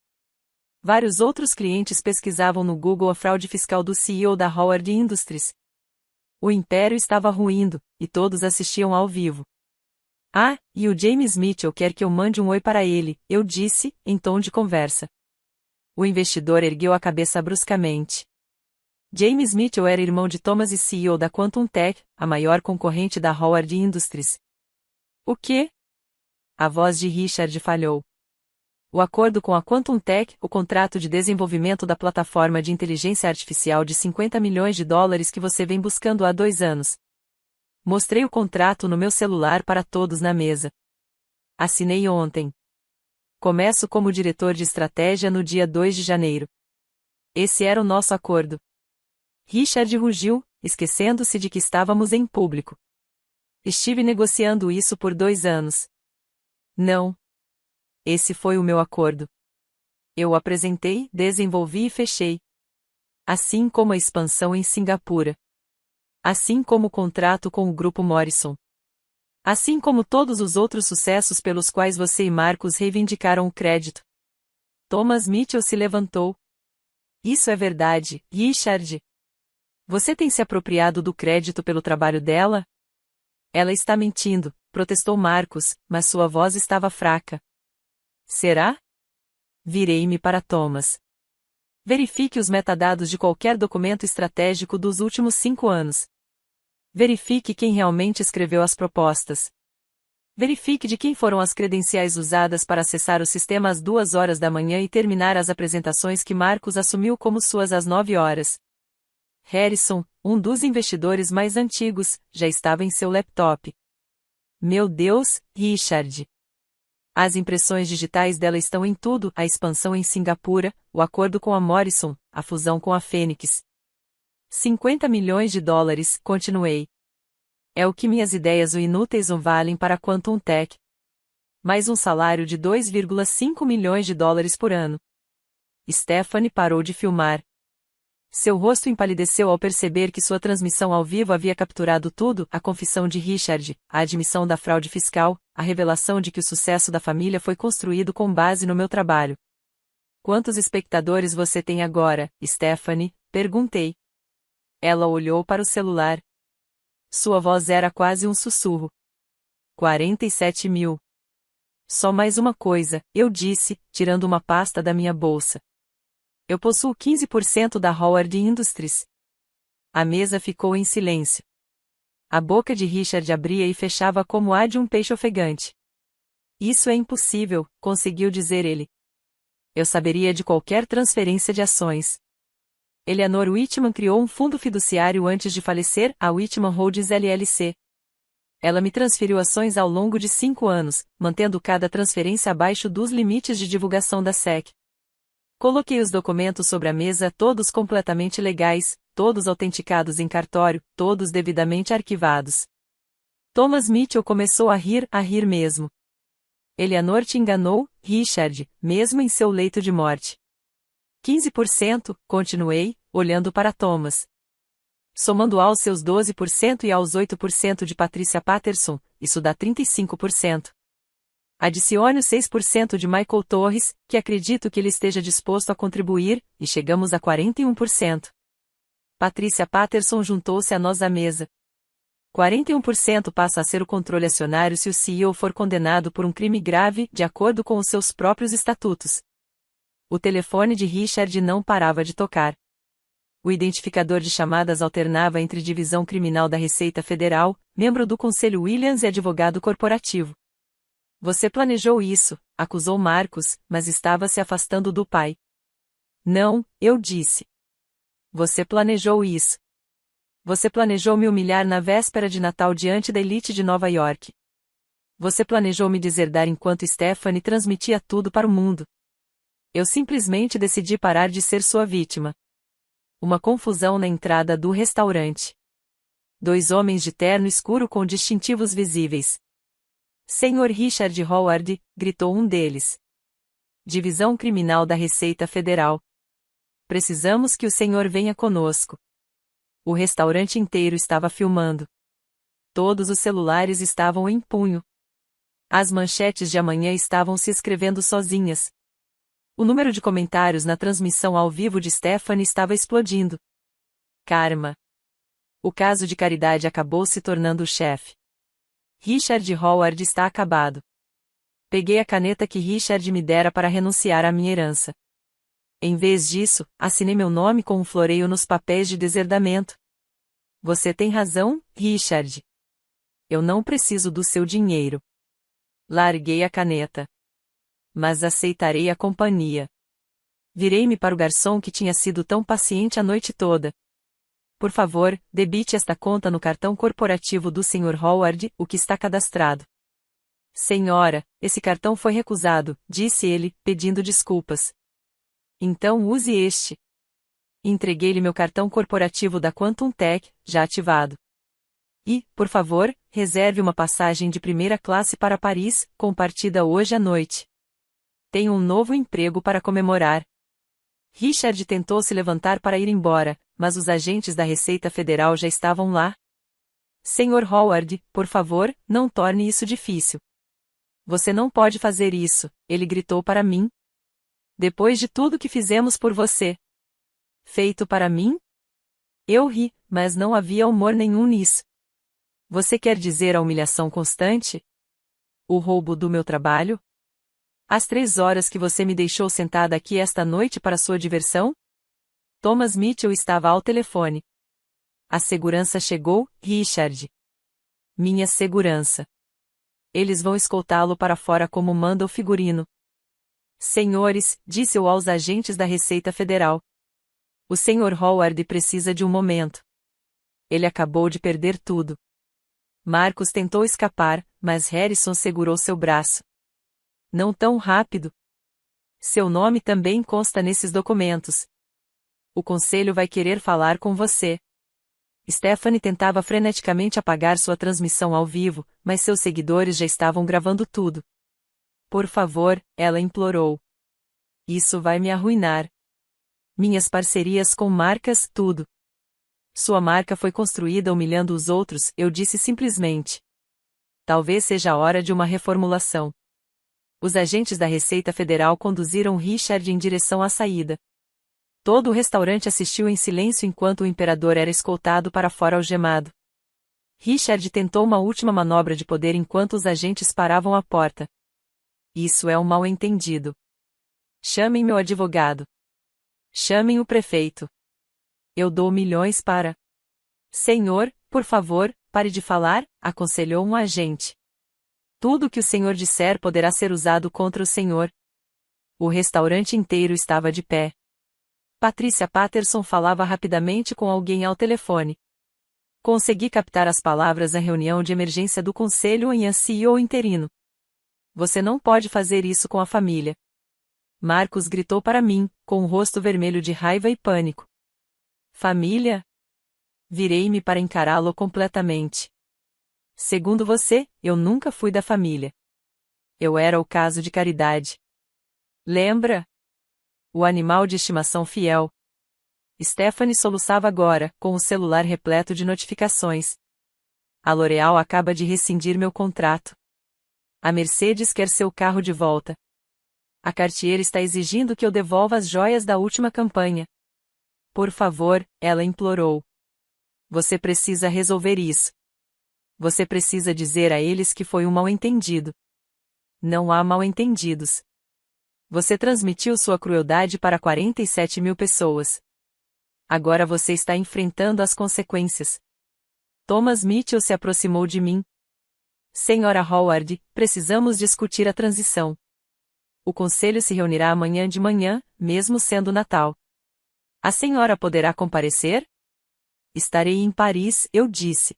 Vários outros clientes pesquisavam no Google a fraude fiscal do CEO da Howard Industries. O império estava ruindo, e todos assistiam ao vivo. Ah, e o James Mitchell quer que eu mande um oi para ele, eu disse, em tom de conversa. O investidor ergueu a cabeça bruscamente. James Mitchell era irmão de Thomas e CEO da Quantum Tech, a maior concorrente da Howard Industries. O quê? A voz de Richard falhou. O acordo com a Quantum Tech, o contrato de desenvolvimento da plataforma de inteligência artificial de 50 milhões de dólares que você vem buscando há 2 anos. Mostrei o contrato no meu celular para todos na mesa. Assinei ontem. Começo como diretor de estratégia no dia 2 de janeiro. Esse era o nosso acordo. Richard rugiu, esquecendo-se de que estávamos em público. Estive negociando isso por 2 anos. Não. Esse foi o meu acordo. Eu o apresentei, desenvolvi e fechei. Assim como a expansão em Singapura. Assim como o contrato com o Grupo Morrison. Assim como todos os outros sucessos pelos quais você e Marcos reivindicaram o crédito. Thomas Mitchell se levantou. Isso é verdade, Richard. Você tem se apropriado do crédito pelo trabalho dela? Ela está mentindo, protestou Marcos, mas sua voz estava fraca. Será? Virei-me para Thomas. Verifique os metadados de qualquer documento estratégico dos últimos 5 anos. Verifique quem realmente escreveu as propostas. Verifique de quem foram as credenciais usadas para acessar o sistema às 2 horas da manhã e terminar as apresentações que Marcos assumiu como suas às 9 horas. Harrison, um dos investidores mais antigos, já estava em seu laptop. Meu Deus, Richard! As impressões digitais dela estão em tudo, a expansão em Singapura, o acordo com a Morrison, a fusão com a Fênix. 50 milhões de dólares, continuei. É o que minhas ideias inúteis valem para a Quantum Tech. Mais um salário de 2,5 milhões de dólares por ano. Stephanie parou de filmar. Seu rosto empalideceu ao perceber que sua transmissão ao vivo havia capturado tudo, a confissão de Richard, a admissão da fraude fiscal, a revelação de que o sucesso da família foi construído com base no meu trabalho. Quantos espectadores você tem agora, Stephanie? Perguntei. Ela olhou para o celular. Sua voz era quase um sussurro. 47 mil. Só mais uma coisa, eu disse, tirando uma pasta da minha bolsa. Eu possuo 15% da Howard Industries. A mesa ficou em silêncio. A boca de Richard abria e fechava como a de um peixe ofegante. Isso é impossível, conseguiu dizer ele. Eu saberia de qualquer transferência de ações. Eleanor Whitman criou um fundo fiduciário antes de falecer, a Whitman Holdings LLC. Ela me transferiu ações ao longo de 5 anos, mantendo cada transferência abaixo dos limites de divulgação da SEC. Coloquei os documentos sobre a mesa, todos completamente legais, todos autenticados em cartório, todos devidamente arquivados. Thomas Mitchell começou a rir mesmo. Eleanor te enganou, Richard, mesmo em seu leito de morte. 15%, continuei, olhando para Thomas. Somando aos seus 12% e aos 8% de Patricia Patterson, isso dá 35%. Adicione os 6% de Michael Torres, que acredito que ele esteja disposto a contribuir, e chegamos a 41%. Patricia Patterson juntou-se a nós à mesa. 41% passa a ser o controle acionário se o CEO for condenado por um crime grave, de acordo com os seus próprios estatutos. O telefone de Richard não parava de tocar. O identificador de chamadas alternava entre Divisão Criminal da Receita Federal, membro do Conselho Williams e advogado corporativo. Você planejou isso, acusou Marcos, mas estava se afastando do pai. Não, eu disse. Você planejou isso. Você planejou me humilhar na véspera de Natal diante da elite de Nova York. Você planejou me deserdar enquanto Stephanie transmitia tudo para o mundo. Eu simplesmente decidi parar de ser sua vítima. Uma confusão na entrada do restaurante. 2 homens de terno escuro com distintivos visíveis. Senhor Richard Howard, gritou um deles. Divisão Criminal da Receita Federal. Precisamos que o senhor venha conosco. O restaurante inteiro estava filmando. Todos os celulares estavam em punho. As manchetes de amanhã estavam se escrevendo sozinhas. O número de comentários na transmissão ao vivo de Stephanie estava explodindo. Karma. O caso de caridade acabou se tornando o chefe. Richard Howard está acabado. Peguei a caneta que Richard me dera para renunciar à minha herança. Em vez disso, assinei meu nome com um floreio nos papéis de deserdamento. Você tem razão, Richard. Eu não preciso do seu dinheiro. Larguei a caneta. Mas aceitarei a companhia. Virei-me para o garçom que tinha sido tão paciente a noite toda. Por favor, debite esta conta no cartão corporativo do Sr. Howard, o que está cadastrado. Senhora, esse cartão foi recusado, disse ele, pedindo desculpas. Então use este. Entreguei-lhe meu cartão corporativo da Quantum Tech, já ativado. E, por favor, reserve uma passagem de primeira classe para Paris, com partida hoje à noite. Tenho um novo emprego para comemorar. Richard tentou se levantar para ir embora, mas os agentes da Receita Federal já estavam lá. Sr. Howard, por favor, não torne isso difícil. Você não pode fazer isso, ele gritou para mim. Depois de tudo que fizemos por você. Feito para mim? Eu ri, mas não havia humor nenhum nisso. Você quer dizer a humilhação constante? O roubo do meu trabalho? As 3 horas que você me deixou sentada aqui esta noite para sua diversão? Thomas Mitchell estava ao telefone. A segurança chegou, Richard. Minha segurança. Eles vão escoltá-lo para fora como manda o figurino. Senhores, disse-eu aos agentes da Receita Federal. O Sr. Howard precisa de um momento. Ele acabou de perder tudo. Marcus tentou escapar, mas Harrison segurou seu braço. Não tão rápido. Seu nome também consta nesses documentos. O conselho vai querer falar com você. Stephanie tentava freneticamente apagar sua transmissão ao vivo, mas seus seguidores já estavam gravando tudo. Por favor, ela implorou. Isso vai me arruinar. Minhas parcerias com marcas, tudo. Sua marca foi construída humilhando os outros, eu disse simplesmente. Talvez seja a hora de uma reformulação. Os agentes da Receita Federal conduziram Richard em direção à saída. Todo o restaurante assistiu em silêncio enquanto o imperador era escoltado para fora algemado. Richard tentou uma última manobra de poder enquanto os agentes paravam à porta. Isso é um mal-entendido. Chamem meu advogado. Chamem o prefeito. Eu dou milhões para... Senhor, por favor, pare de falar, aconselhou um agente. Tudo o que o senhor disser poderá ser usado contra o senhor. O restaurante inteiro estava de pé. Patricia Patterson falava rapidamente com alguém ao telefone. Consegui captar as palavras na reunião de emergência do conselho em CEO interino. Você não pode fazer isso com a família. Marcus gritou para mim, com o rosto vermelho de raiva e pânico. Família? Virei-me para encará-lo completamente. Segundo você, eu nunca fui da família. Eu era o caso de caridade. Lembra? O animal de estimação fiel. Stephanie soluçava agora, com o celular repleto de notificações. A L'Oréal acaba de rescindir meu contrato. A Mercedes quer seu carro de volta. A Cartier está exigindo que eu devolva as joias da última campanha. Por favor, ela implorou. Você precisa resolver isso. Você precisa dizer a eles que foi um mal-entendido. Não há mal-entendidos. Você transmitiu sua crueldade para 47 mil pessoas. Agora você está enfrentando as consequências. Thomas Mitchell se aproximou de mim. Senhora Howard, precisamos discutir a transição. O conselho se reunirá amanhã de manhã, mesmo sendo Natal. A senhora poderá comparecer? Estarei em Paris, eu disse.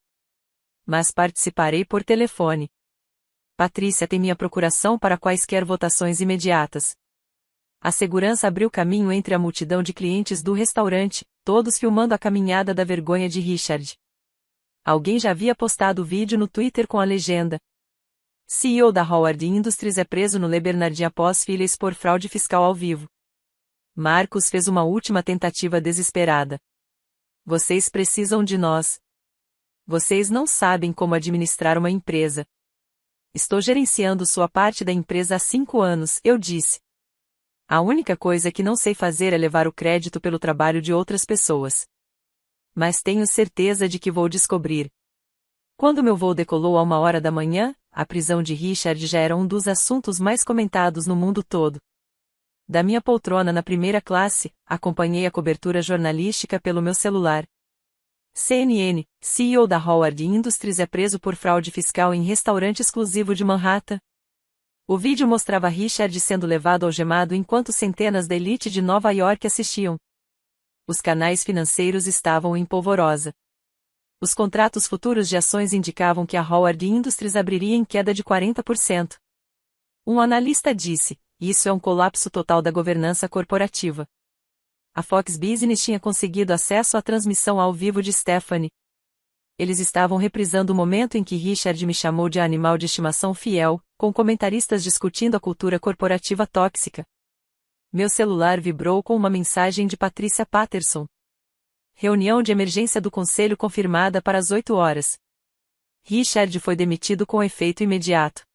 Mas participarei por telefone. Patrícia tem minha procuração para quaisquer votações imediatas. A segurança abriu caminho entre a multidão de clientes do restaurante, todos filmando a caminhada da vergonha de Richard. Alguém já havia postado o vídeo no Twitter com a legenda. CEO da Howard Industries é preso no Le Bernardin após filha expor fraude fiscal ao vivo. Marcus fez uma última tentativa desesperada. Vocês precisam de nós. Vocês não sabem como administrar uma empresa. Estou gerenciando sua parte da empresa há 5 anos, eu disse. A única coisa que não sei fazer é levar o crédito pelo trabalho de outras pessoas. Mas tenho certeza de que vou descobrir. Quando meu voo decolou a 1h da manhã, a prisão de Richard já era um dos assuntos mais comentados no mundo todo. Da minha poltrona na primeira classe, acompanhei a cobertura jornalística pelo meu celular. CNN, CEO da Howard Industries é preso por fraude fiscal em restaurante exclusivo de Manhattan. O vídeo mostrava Richard sendo levado algemado enquanto centenas da elite de Nova York assistiam. Os canais financeiros estavam em polvorosa. Os contratos futuros de ações indicavam que a Howard Industries abriria em queda de 40%. Um analista disse, isso é um colapso total da governança corporativa. A Fox Business tinha conseguido acesso à transmissão ao vivo de Stephanie. Eles estavam reprisando o momento em que Richard me chamou de animal de estimação fiel, com comentaristas discutindo a cultura corporativa tóxica. Meu celular vibrou com uma mensagem de Patricia Patterson. Reunião de emergência do conselho confirmada para as 8h. Richard foi demitido com efeito imediato.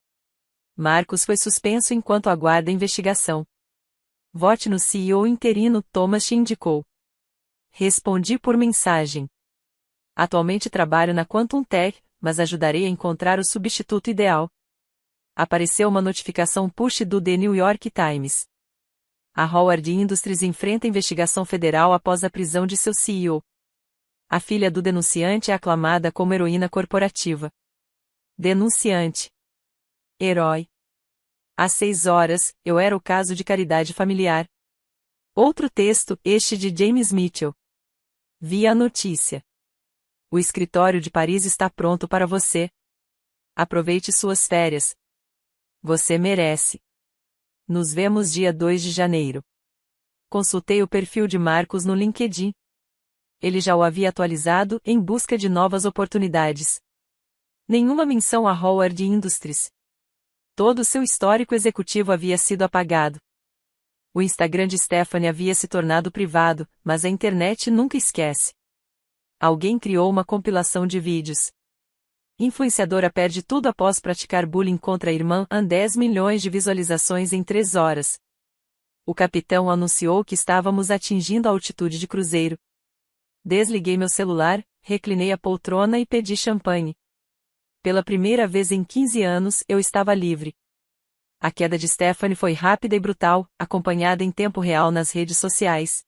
Marcus foi suspenso enquanto aguarda a investigação. Vote no CEO interino, Thomas te indicou. Respondi por mensagem. Atualmente trabalho na Quantum Tech, mas ajudarei a encontrar o substituto ideal. Apareceu uma notificação push do The New York Times. A Howard Industries enfrenta investigação federal após a prisão de seu CEO. A filha do denunciante é aclamada como heroína corporativa. Denunciante. Herói. Às 6h, eu era o caso de caridade familiar. Outro texto, este de James Mitchell. Vi a notícia. O escritório de Paris está pronto para você. Aproveite suas férias. Você merece. Nos vemos dia 2 de janeiro. Consultei o perfil de Marcos no LinkedIn. Ele já o havia atualizado em busca de novas oportunidades. Nenhuma menção a Howard Industries. Todo seu histórico executivo havia sido apagado. O Instagram de Stephanie havia se tornado privado, mas a internet nunca esquece. Alguém criou uma compilação de vídeos. Influenciadora perde tudo após praticar bullying contra a irmã. 10 milhões de visualizações em 3 horas. O capitão anunciou que estávamos atingindo a altitude de cruzeiro. Desliguei meu celular, reclinei a poltrona e pedi champanhe. Pela primeira vez em 15 anos, eu estava livre. A queda de Stephanie foi rápida e brutal, acompanhada em tempo real nas redes sociais.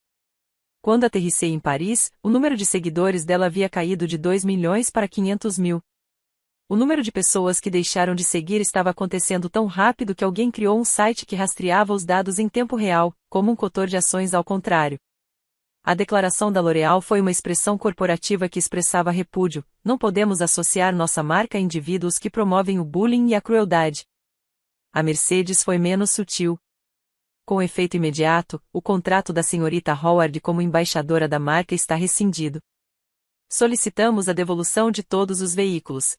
Quando aterrissei em Paris, o número de seguidores dela havia caído de 2 milhões para 500 mil. O número de pessoas que deixaram de seguir estava acontecendo tão rápido que alguém criou um site que rastreava os dados em tempo real, como um cotor de ações ao contrário. A declaração da L'Oréal foi uma expressão corporativa que expressava repúdio: não podemos associar nossa marca a indivíduos que promovem o bullying e a crueldade. A Mercedes foi menos sutil. Com efeito imediato, o contrato da senhorita Howard como embaixadora da marca está rescindido. Solicitamos a devolução de todos os veículos.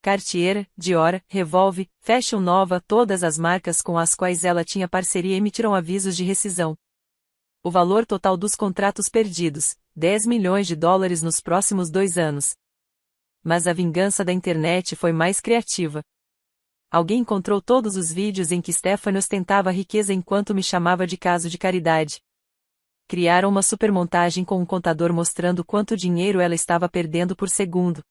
Cartier, Dior, Revolve, Fashion Nova, todas as marcas com as quais ela tinha parceria emitiram avisos de rescisão. O valor total dos contratos perdidos, 10 milhões de dólares nos próximos 2 anos. Mas a vingança da internet foi mais criativa. Alguém encontrou todos os vídeos em que Stephanie ostentava a riqueza enquanto me chamava de caso de caridade. Criaram uma supermontagem com um contador mostrando quanto dinheiro ela estava perdendo por segundo.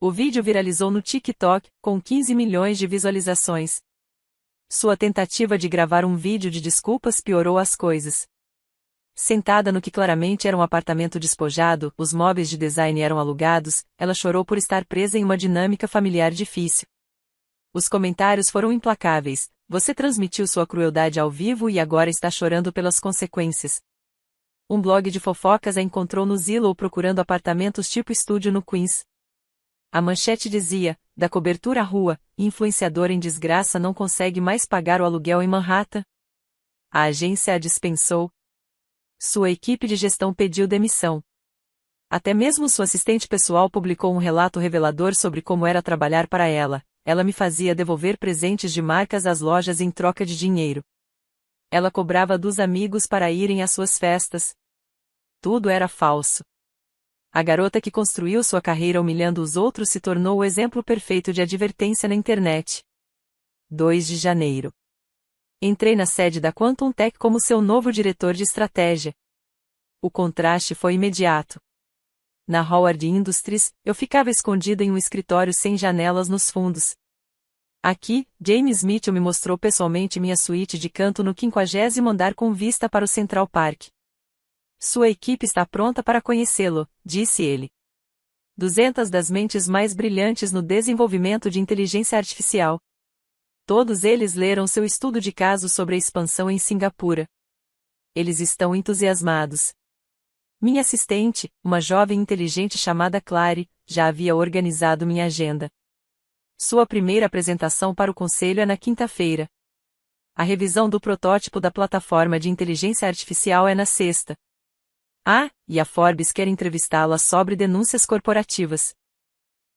O vídeo viralizou no TikTok, com 15 milhões de visualizações. Sua tentativa de gravar um vídeo de desculpas piorou as coisas. Sentada no que claramente era um apartamento despojado, os móveis de design eram alugados, ela chorou por estar presa em uma dinâmica familiar difícil. Os comentários foram implacáveis: você transmitiu sua crueldade ao vivo e agora está chorando pelas consequências. Um blog de fofocas a encontrou no Zillow procurando apartamentos tipo estúdio no Queens. A manchete dizia: da cobertura à rua, influenciador em desgraça não consegue mais pagar o aluguel em Manhattan. A agência a dispensou. Sua equipe de gestão pediu demissão. Até mesmo sua assistente pessoal publicou um relato revelador sobre como era trabalhar para ela. Ela me fazia devolver presentes de marcas às lojas em troca de dinheiro. Ela cobrava dos amigos para irem às suas festas. Tudo era falso. A garota que construiu sua carreira humilhando os outros se tornou o exemplo perfeito de advertência na internet. 2 de janeiro. Entrei na sede da Quantum Tech como seu novo diretor de estratégia. O contraste foi imediato. Na Howard Industries, eu ficava escondido em um escritório sem janelas nos fundos. Aqui, James Mitchell me mostrou pessoalmente minha suíte de canto no 50º andar com vista para o Central Park. Sua equipe está pronta para conhecê-lo, disse ele. 200 das mentes mais brilhantes no desenvolvimento de inteligência artificial. Todos eles leram seu estudo de caso sobre a expansão em Singapura. Eles estão entusiasmados. Minha assistente, uma jovem inteligente chamada Clary, já havia organizado minha agenda. Sua primeira apresentação para o conselho é na quinta-feira. A revisão do protótipo da plataforma de inteligência artificial é na sexta. E a Forbes quer entrevistá-la sobre denúncias corporativas.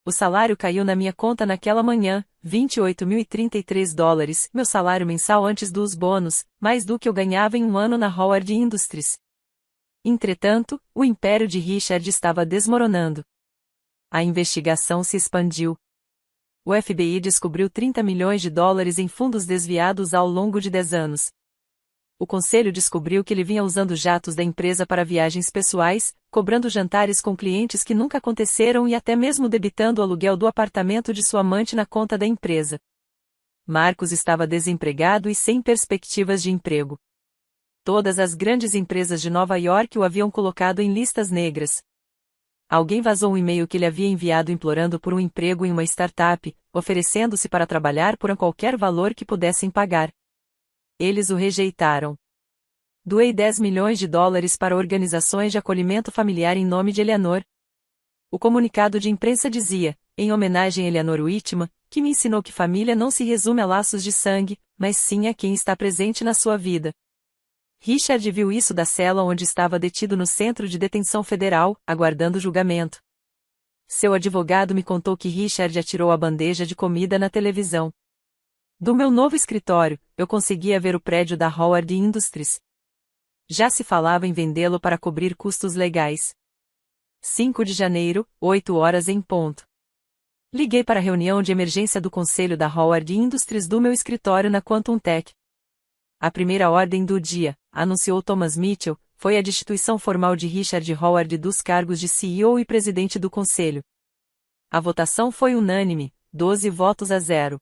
O salário caiu na minha conta naquela manhã, $28.033, meu salário mensal antes dos bônus, mais do que eu ganhava em um ano na Howard Industries. Entretanto, o império de Richard estava desmoronando. A investigação se expandiu. O FBI descobriu $30 milhões em fundos desviados ao longo de 10 anos. O conselho descobriu que ele vinha usando jatos da empresa para viagens pessoais, cobrando jantares com clientes que nunca aconteceram e até mesmo debitando o aluguel do apartamento de sua amante na conta da empresa. Marcos estava desempregado e sem perspectivas de emprego. Todas as grandes empresas de Nova York o haviam colocado em listas negras. Alguém vazou um e-mail que ele havia enviado implorando por um emprego em uma startup, oferecendo-se para trabalhar por qualquer valor que pudessem pagar. Eles o rejeitaram. Doei 10 milhões de dólares para organizações de acolhimento familiar em nome de Eleanor. O comunicado de imprensa dizia, em homenagem a Eleanor Whitman, que me ensinou que família não se resume a laços de sangue, mas sim a quem está presente na sua vida. Richard viu isso da cela onde estava detido no Centro de Detenção Federal, aguardando julgamento. Seu advogado me contou que Richard atirou a bandeja de comida na televisão. Do meu novo escritório, eu conseguia ver o prédio da Howard Industries. Já se falava em vendê-lo para cobrir custos legais. 5 de janeiro, 8 horas em ponto. Liguei para a reunião de emergência do conselho da Howard Industries do meu escritório na Quantum Tech. A primeira ordem do dia, anunciou Thomas Mitchell, foi a destituição formal de Richard Howard dos cargos de CEO e presidente do conselho. A votação foi unânime, 12 votos a 0.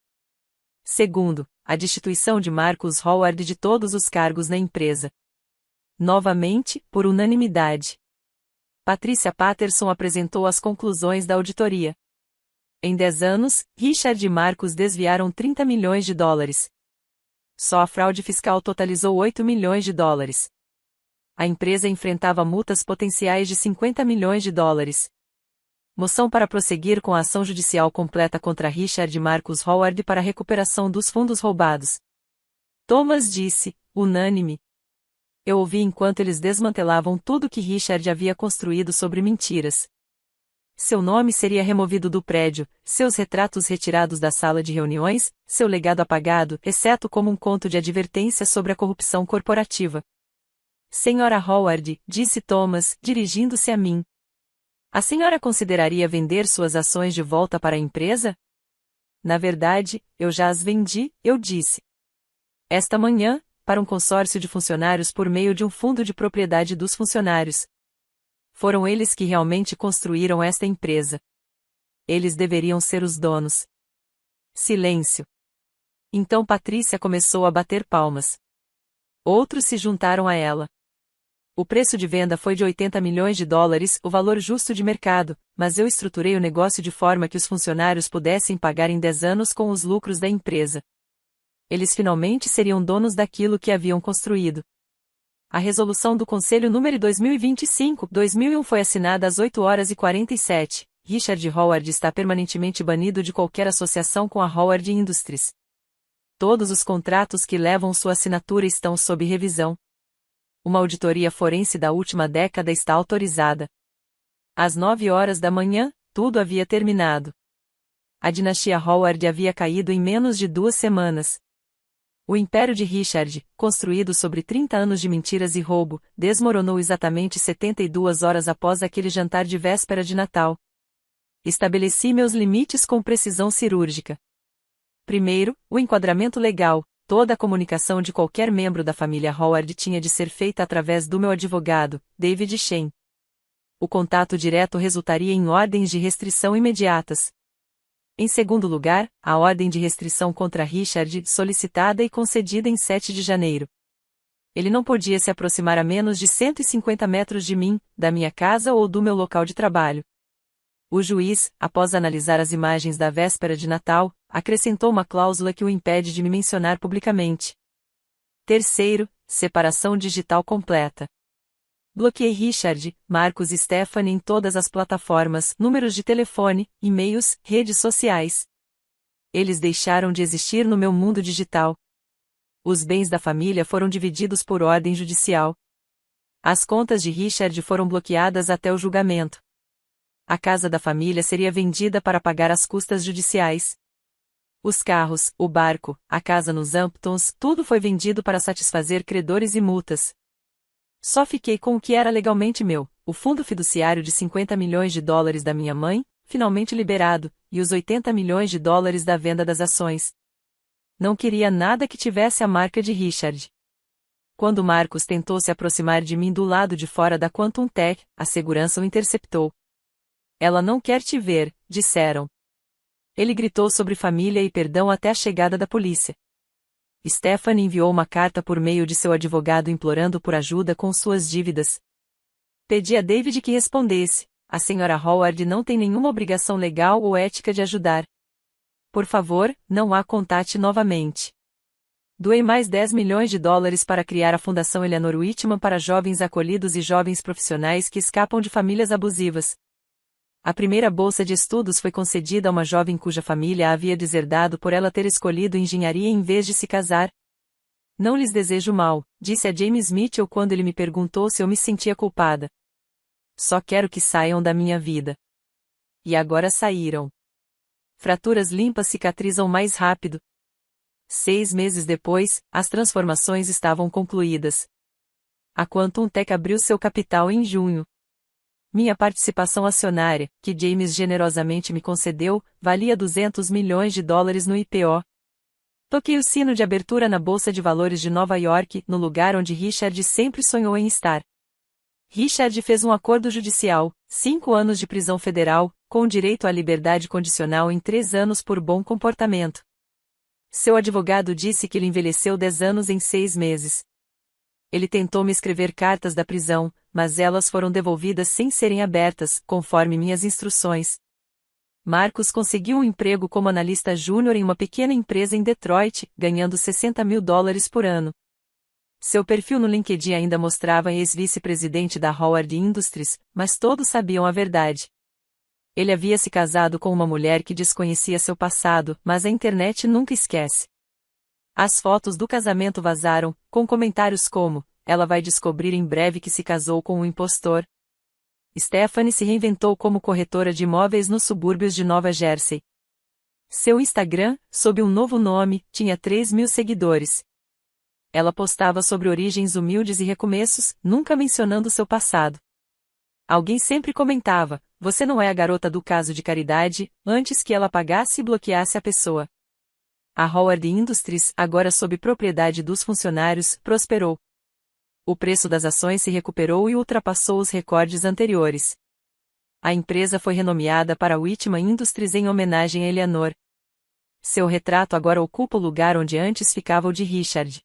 Segundo, a destituição de Marcus Howard de todos os cargos na empresa. Novamente, por unanimidade. Patricia Patterson apresentou as conclusões da auditoria. Em 10 anos, Richard e Marcus desviaram 30 milhões de dólares. Só a fraude fiscal totalizou 8 milhões de dólares. A empresa enfrentava multas potenciais de 50 milhões de dólares. Moção para prosseguir com a ação judicial completa contra Richard e Marcus Howard para a recuperação dos fundos roubados. Thomas disse, unânime. Eu ouvi enquanto eles desmantelavam tudo que Richard havia construído sobre mentiras. Seu nome seria removido do prédio, seus retratos retirados da sala de reuniões, seu legado apagado, exceto como um conto de advertência sobre a corrupção corporativa. Senhora Howard, disse Thomas, dirigindo-se a mim. A senhora consideraria vender suas ações de volta para a empresa? Na verdade, eu já as vendi, eu disse. Esta manhã, para um consórcio de funcionários por meio de um fundo de propriedade dos funcionários. Foram eles que realmente construíram esta empresa. Eles deveriam ser os donos. Silêncio. Então Patrícia começou a bater palmas. Outros se juntaram a ela. O preço de venda foi de 80 milhões de dólares, o valor justo de mercado, mas eu estruturei o negócio de forma que os funcionários pudessem pagar em 10 anos com os lucros da empresa. Eles finalmente seriam donos daquilo que haviam construído. A resolução do Conselho número 2025-2001 foi assinada às 8 horas e 47. Richard Howard está permanentemente banido de qualquer associação com a Howard Industries. Todos os contratos que levam sua assinatura estão sob revisão. Uma auditoria forense da última década está autorizada. Às 9 horas da manhã, tudo havia terminado. A dinastia Howard havia caído em menos de 2 semanas. O império de Richard, construído sobre 30 anos de mentiras e roubo, desmoronou exatamente 72 horas após aquele jantar de véspera de Natal. Estabeleci meus limites com precisão cirúrgica. Primeiro, o enquadramento legal. Toda a comunicação de qualquer membro da família Howard tinha de ser feita através do meu advogado, David Shen. O contato direto resultaria em ordens de restrição imediatas. Em segundo lugar, a ordem de restrição contra Richard, solicitada e concedida em 7 de janeiro. Ele não podia se aproximar a menos de 150 metros de mim, da minha casa ou do meu local de trabalho. O juiz, após analisar as imagens da véspera de Natal, acrescentou uma cláusula que o impede de me mencionar publicamente. Terceiro, separação digital completa. Bloqueei Richard, Marcus e Stephanie em todas as plataformas, números de telefone, e-mails, redes sociais. Eles deixaram de existir no meu mundo digital. Os bens da família foram divididos por ordem judicial. As contas de Richard foram bloqueadas até o julgamento. A casa da família seria vendida para pagar as custas judiciais. Os carros, o barco, a casa nos Hamptons, tudo foi vendido para satisfazer credores e multas. Só fiquei com o que era legalmente meu, o fundo fiduciário de 50 milhões de dólares da minha mãe, finalmente liberado, e os 80 milhões de dólares da venda das ações. Não queria nada que tivesse a marca de Richard. Quando Marcus tentou se aproximar de mim do lado de fora da Quantum Tech, a segurança o interceptou. Ela não quer te ver, disseram. Ele gritou sobre família e perdão até a chegada da polícia. Stephanie enviou uma carta por meio de seu advogado implorando por ajuda com suas dívidas. Pedi a David que respondesse. A senhora Howard não tem nenhuma obrigação legal ou ética de ajudar. Por favor, não a contate novamente. Doei mais 10 milhões de dólares para criar a Fundação Eleanor Whitman para jovens acolhidos e jovens profissionais que escapam de famílias abusivas. A primeira bolsa de estudos foi concedida a uma jovem cuja família a havia deserdado por ela ter escolhido engenharia em vez de se casar. Não lhes desejo mal, disse a James Mitchell quando ele me perguntou se eu me sentia culpada. Só quero que saiam da minha vida. E agora saíram. Fraturas limpas cicatrizam mais rápido. 6 meses depois, as transformações estavam concluídas. A Quantum Tech abriu seu capital em junho. Minha participação acionária, que James generosamente me concedeu, valia 200 milhões de dólares no IPO. Toquei o sino de abertura na Bolsa de Valores de Nova York, no lugar onde Richard sempre sonhou em estar. Richard fez um acordo judicial, 5 anos de prisão federal, com direito à liberdade condicional em 3 anos por bom comportamento. Seu advogado disse que ele envelheceu 10 anos em 6 meses. Ele tentou me escrever cartas da prisão, mas elas foram devolvidas sem serem abertas, conforme minhas instruções. Marcos conseguiu um emprego como analista júnior em uma pequena empresa em Detroit, ganhando 60 mil dólares por ano. Seu perfil no LinkedIn ainda mostrava ex-vice-presidente da Howard Industries, mas todos sabiam a verdade. Ele havia se casado com uma mulher que desconhecia seu passado, mas a internet nunca esquece. As fotos do casamento vazaram, com comentários como: ela vai descobrir em breve que se casou com um impostor. Stephanie se reinventou como corretora de imóveis nos subúrbios de Nova Jersey. Seu Instagram, sob um novo nome, tinha 3 mil seguidores. Ela postava sobre origens humildes e recomeços, nunca mencionando seu passado. Alguém sempre comentava: você não é a garota do caso de caridade, antes que ela apagasse e bloqueasse a pessoa. A Howard Industries, agora sob propriedade dos funcionários, prosperou. O preço das ações se recuperou e ultrapassou os recordes anteriores. A empresa foi renomeada para Whitman Industries em homenagem a Eleanor. Seu retrato agora ocupa o lugar onde antes ficava o de Richard.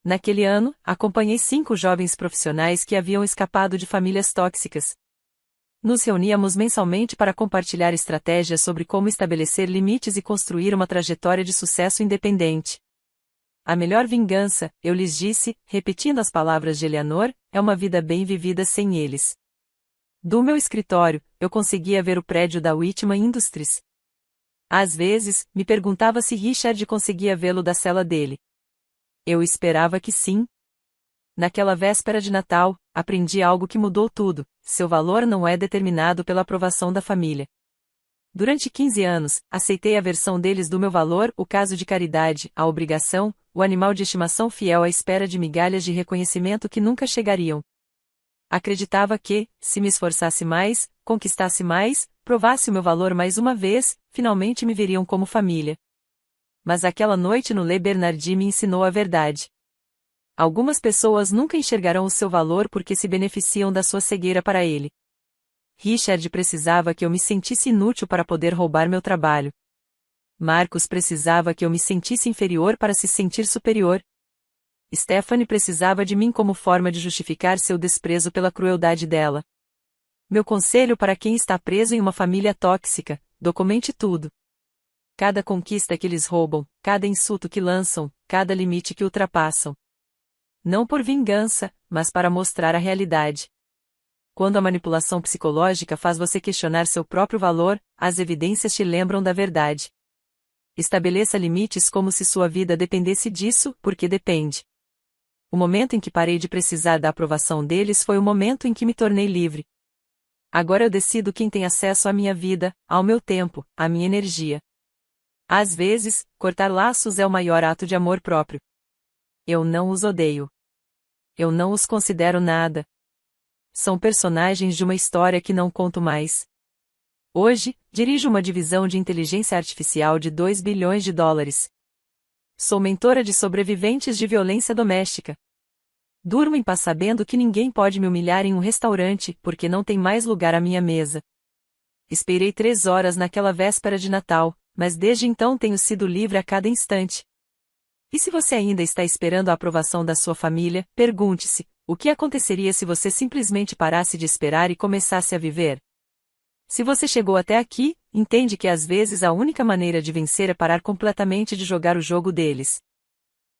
Naquele ano, acompanhei 5 jovens profissionais que haviam escapado de famílias tóxicas. Nos reuníamos mensalmente para compartilhar estratégias sobre como estabelecer limites e construir uma trajetória de sucesso independente. A melhor vingança, eu lhes disse, repetindo as palavras de Eleanor, é uma vida bem vivida sem eles. Do meu escritório, eu conseguia ver o prédio da Whitman Industries. Às vezes, me perguntava se Richard conseguia vê-lo da cela dele. Eu esperava que sim. Naquela véspera de Natal, aprendi algo que mudou tudo: seu valor não é determinado pela aprovação da família. Durante 15 anos, aceitei a versão deles do meu valor, o caso de caridade, a obrigação, o animal de estimação fiel à espera de migalhas de reconhecimento que nunca chegariam. Acreditava que, se me esforçasse mais, conquistasse mais, provasse o meu valor mais uma vez, finalmente me veriam como família. Mas aquela noite no Le Bernardi me ensinou a verdade. Algumas pessoas nunca enxergarão o seu valor porque se beneficiam da sua cegueira para ele. Richard precisava que eu me sentisse inútil para poder roubar meu trabalho. Marcos precisava que eu me sentisse inferior para se sentir superior. Stephanie precisava de mim como forma de justificar seu desprezo pela crueldade dela. Meu conselho para quem está preso em uma família tóxica: documente tudo. Cada conquista que eles roubam, cada insulto que lançam, cada limite que ultrapassam. Não por vingança, mas para mostrar a realidade. Quando a manipulação psicológica faz você questionar seu próprio valor, as evidências te lembram da verdade. Estabeleça limites como se sua vida dependesse disso, porque depende. O momento em que parei de precisar da aprovação deles foi o momento em que me tornei livre. Agora eu decido quem tem acesso à minha vida, ao meu tempo, à minha energia. Às vezes, cortar laços é o maior ato de amor próprio. Eu não os odeio. Eu não os considero nada. São personagens de uma história que não conto mais. Hoje, dirijo uma divisão de inteligência artificial de 2 bilhões de dólares. Sou mentora de sobreviventes de violência doméstica. Durmo em paz sabendo que ninguém pode me humilhar em um restaurante porque não tem mais lugar à minha mesa. Esperei 3 horas naquela véspera de Natal, mas desde então tenho sido livre a cada instante. E se você ainda está esperando a aprovação da sua família, pergunte-se: o que aconteceria se você simplesmente parasse de esperar e começasse a viver? Se você chegou até aqui, entende que às vezes a única maneira de vencer é parar completamente de jogar o jogo deles.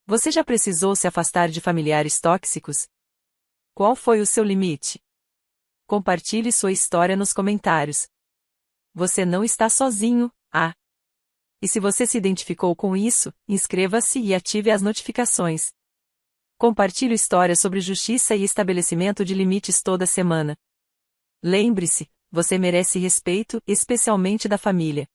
Você já precisou se afastar de familiares tóxicos? Qual foi o seu limite? Compartilhe sua história nos comentários. Você não está sozinho, ah! E se você se identificou com isso, inscreva-se e ative as notificações. Compartilho histórias sobre justiça e estabelecimento de limites toda semana. Lembre-se, você merece respeito, especialmente da família.